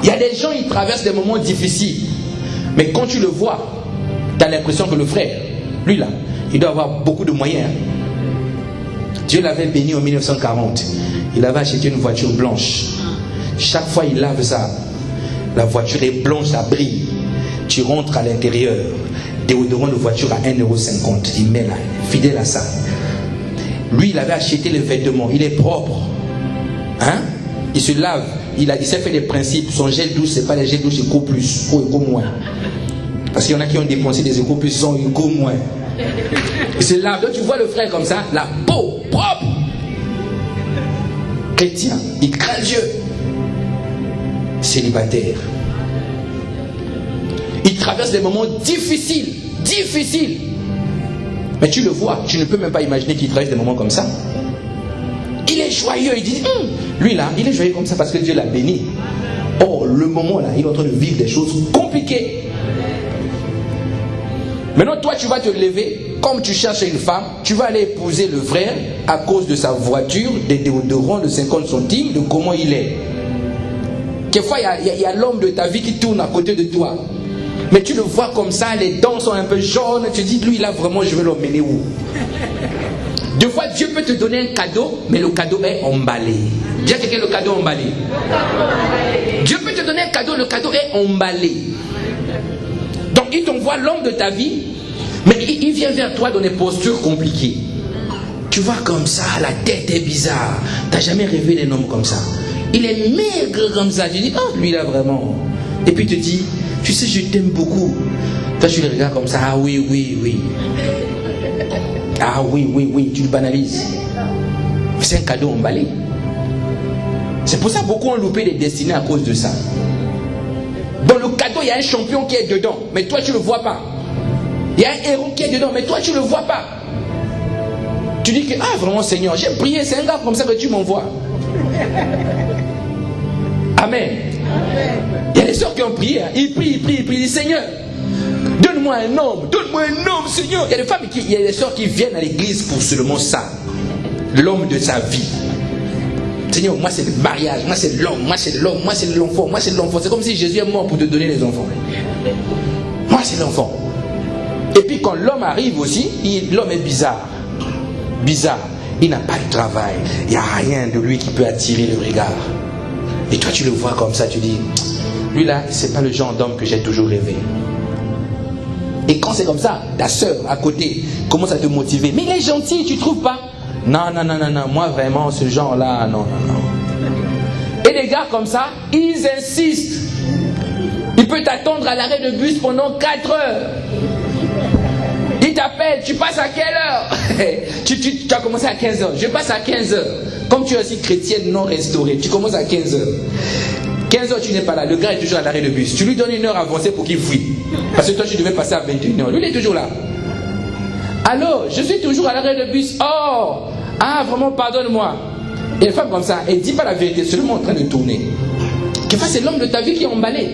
Il y a des gens, ils traversent des moments difficiles. Mais quand tu le vois, tu as l'impression que le frère, lui là, il doit avoir beaucoup de moyens. Dieu l'avait béni en 1940. Il avait acheté une voiture blanche. Chaque fois il lave ça, la voiture est blanche, ça brille. Tu rentres à l'intérieur, déodorant de voiture à 1,50 €. Il met là, fidèle à ça. Lui, il avait acheté les vêtements, il est propre. Hein? Il se lave, il s'est fait des principes. Son gel douche, c'est pas les gels douche éco plus, ou éco moins. Parce qu'il y en a qui ont dépensé des éco plus, ils sont éco moins. Il se lave. Donc tu vois le frère comme ça, la peau propre. Chrétien, il craint Dieu. Célibataire. Il traverse des moments difficiles. Mais tu le vois, tu ne peux même pas imaginer qu'il traverse des moments comme ça. Il est joyeux, il dit, lui là, il est joyeux comme ça parce que Dieu l'a béni. Or, le moment là, il est en train de vivre des choses compliquées. Maintenant, toi, tu vas te lever, comme tu cherches une femme, tu vas aller épouser le frère à cause de sa voiture, des déodorants de 50 centimes, de comment il est. Quelquefois, il y a l'homme de ta vie qui tourne à côté de toi. Mais tu le vois comme ça, les dents sont un peu jaunes, tu dis, lui là, vraiment, je vais l'emmener où? Deux fois, Dieu peut te donner un cadeau, mais le cadeau est emballé. Dis à quelqu'un le cadeau emballé. Dieu peut te donner un cadeau, le cadeau est emballé. Donc il t'envoie l'homme de ta vie, mais il vient vers toi dans des postures compliquées. Tu vois comme ça, la tête est bizarre. Tu n'as jamais rêvé d'un homme comme ça. Il est maigre comme ça. Tu dis, oh, lui là vraiment. Et puis il te dit, tu sais, je t'aime beaucoup. Toi, tu le regardes comme ça, ah oui, oui, oui. Ah oui, oui, oui, tu le banalises. C'est un cadeau emballé. C'est pour ça que beaucoup ont loupé des destinées à cause de ça. Dans le cadeau, il y a un champion qui est dedans, mais toi, tu ne le vois pas. Il y a un héros qui est dedans, mais toi, tu ne le vois pas. Tu dis que, ah vraiment Seigneur, j'ai prié, c'est un gars comme ça que tu m'envoies. Amen. Il y a des sœurs qui ont prié, hein. Ils prient, ils disent Seigneur, donne-moi un homme, Seigneur. Il y a des femmes, il y a des sœurs qui viennent à l'église pour seulement ça. L'homme de sa vie. Seigneur, moi c'est le mariage, moi c'est l'homme, moi c'est l'homme, moi c'est l'enfant, moi c'est l'enfant. C'est comme si Jésus est mort pour te donner les enfants. Moi c'est l'enfant. Et puis quand l'homme arrive aussi, l'homme est bizarre. Bizarre. Il n'a pas de travail. Il n'y a rien de lui qui peut attirer le regard. Et toi tu le vois comme ça, tu dis, lui là, c'est pas le genre d'homme que j'ai toujours rêvé. Et quand c'est comme ça, ta soeur à côté commence à te motiver. Mais il est gentil, tu trouves pas? Non, moi vraiment, ce genre-là, non. Et les gars comme ça, ils insistent. Il peut t'attendre à l'arrêt de bus pendant 4 heures. Il t'appelle, tu passes à quelle heure? tu as commencé à 15 heures. Je passe à 15 heures. Comme tu es aussi chrétienne non restaurée, tu commences à 15 heures. 15 heures, tu n'es pas là. Le gars est toujours à l'arrêt de bus. Tu lui donnes 1 heure avancée pour qu'il fuit. Parce que toi, tu devais passer à 21 heures. Lui, il est toujours là. Alors, je suis toujours à l'arrêt de bus. Oh, ah, vraiment, pardonne-moi. Et une femme comme ça, elle ne dit pas la vérité, seulement en train de tourner. Quelquefois, c'est l'homme de ta vie qui est emballé.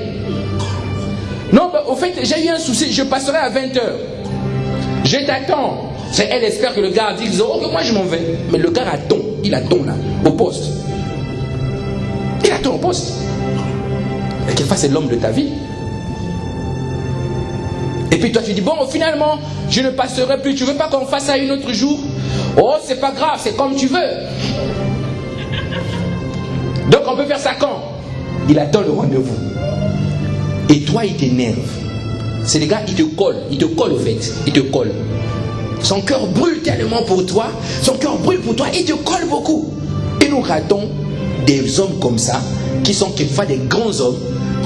Non, au fait, j'ai eu un souci, je passerai à 20h. Je t'attends. Elle espère que le gars dise, oh, que moi je m'en vais. Mais le gars attend, il attend là, au poste. Il attend au poste. Et quelquefois, c'est l'homme de ta vie. Et puis toi tu dis, bon finalement, je ne passerai plus, tu veux pas qu'on fasse ça un autre jour? Oh c'est pas grave, c'est comme tu veux. Donc on peut faire ça quand? Il attend le rendez-vous. Et toi il t'énerve. C'est les gars, il te colle au fait, il te colle. Son cœur brûle tellement pour toi, il te colle beaucoup. Et nous ratons des hommes comme ça, qui sont quelquefois des grands hommes,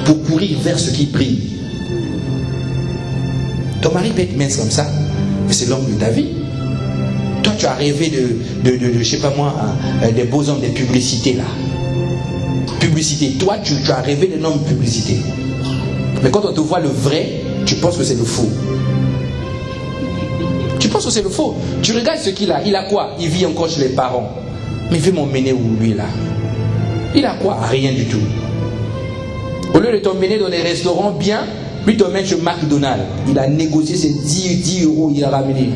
pour courir vers ceux qui prient. Ton mari peut être mince comme ça, mais c'est l'homme de ta vie. Toi, tu as rêvé de je sais pas moi, des beaux hommes des publicités là. Publicité. Toi, tu as rêvé d'un homme publicité. Mais quand on te voit le vrai, tu penses que c'est le faux. Tu penses que c'est le faux. Tu regardes ce qu'il a. Il a quoi? Il vit encore chez les parents. Mais il veut m'emmener où lui là? Il a quoi? Rien du tout. Au lieu de t'emmener dans des restaurants bien, lui t'emmène chez McDonald's. Il a négocié ses 10 euros, il a ramené.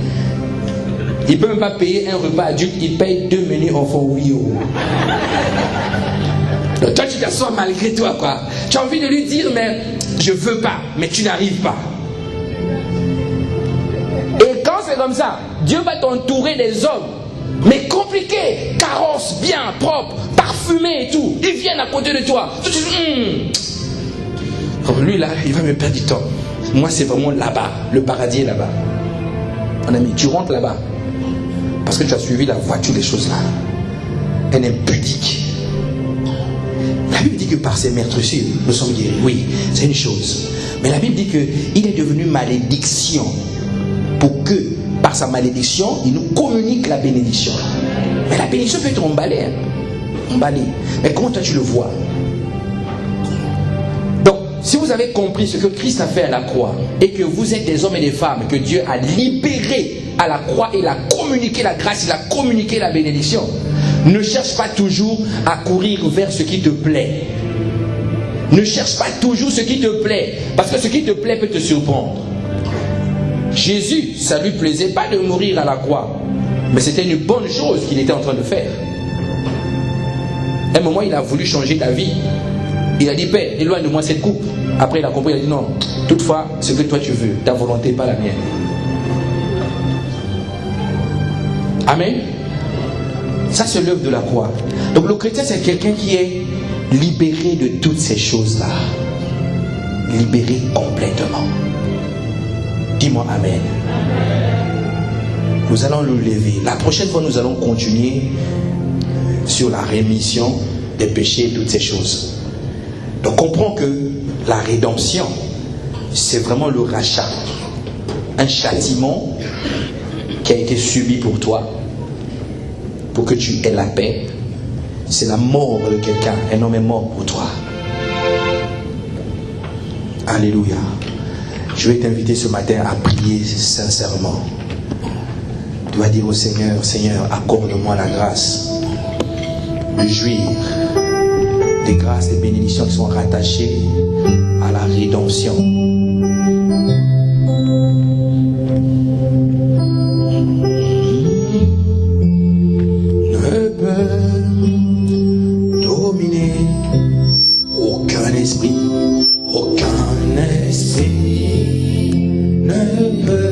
Il ne peut même pas payer un repas adulte, il paye 2 menus enfants 8 euros. Donc toi tu t'assois malgré toi quoi. Tu as envie de lui dire mais je veux pas, mais tu n'arrives pas. Et quand c'est comme ça, Dieu va t'entourer des hommes, mais compliqués, carrosses, bien, propres, parfumés et tout. Ils viennent à côté de toi. Oh, lui là, il va me perdre du temps. Moi c'est vraiment là-bas, le paradis est là-bas. Mon ami, tu rentres là-bas parce que tu as suivi la voiture des choses là. Elle est pudique. La Bible dit que par ses meurtrissures, nous sommes guéris. Oui, c'est une chose. Mais la Bible dit qu'il est devenu malédiction pour que, par sa malédiction, il nous communique la bénédiction. Mais la bénédiction peut être emballée. Emballée. Mais comment toi tu le vois? Donc, si vous avez compris ce que Christ a fait à la croix, et que vous êtes des hommes et des femmes, que Dieu a libérés à la croix, et il a communiqué la grâce, il a communiqué la bénédiction, ne cherche pas toujours à courir vers ce qui te plaît. Ne cherche pas toujours ce qui te plaît, parce que ce qui te plaît peut te surprendre. Jésus, ça lui plaisait pas de mourir à la croix, mais c'était une bonne chose qu'il était en train de faire. À un moment, il a voulu changer ta vie. Il a dit, Père, éloigne-moi cette coupe. Après, il a compris, il a dit, non, toutefois, ce que toi tu veux, ta volonté, pas la mienne. Amen. Ça, c'est l'œuvre de la croix. Donc, le chrétien, c'est quelqu'un qui est libéré de toutes ces choses-là. Libéré complètement. Dis-moi Amen. Nous allons nous lever. La prochaine fois, nous allons continuer sur la rémission des péchés et toutes ces choses. Donc comprends que la rédemption, c'est vraiment le rachat. Un châtiment qui a été subi pour toi, pour que tu aies la paix. C'est la mort de quelqu'un. Un homme est mort pour toi. Alléluia. Je vais t'inviter ce matin à prier sincèrement. Tu vas dire au Seigneur, Seigneur, accorde-moi la grâce de jouir des grâces et bénédictions qui sont rattachées à la rédemption. Ne peut dominer aucun esprit ne peut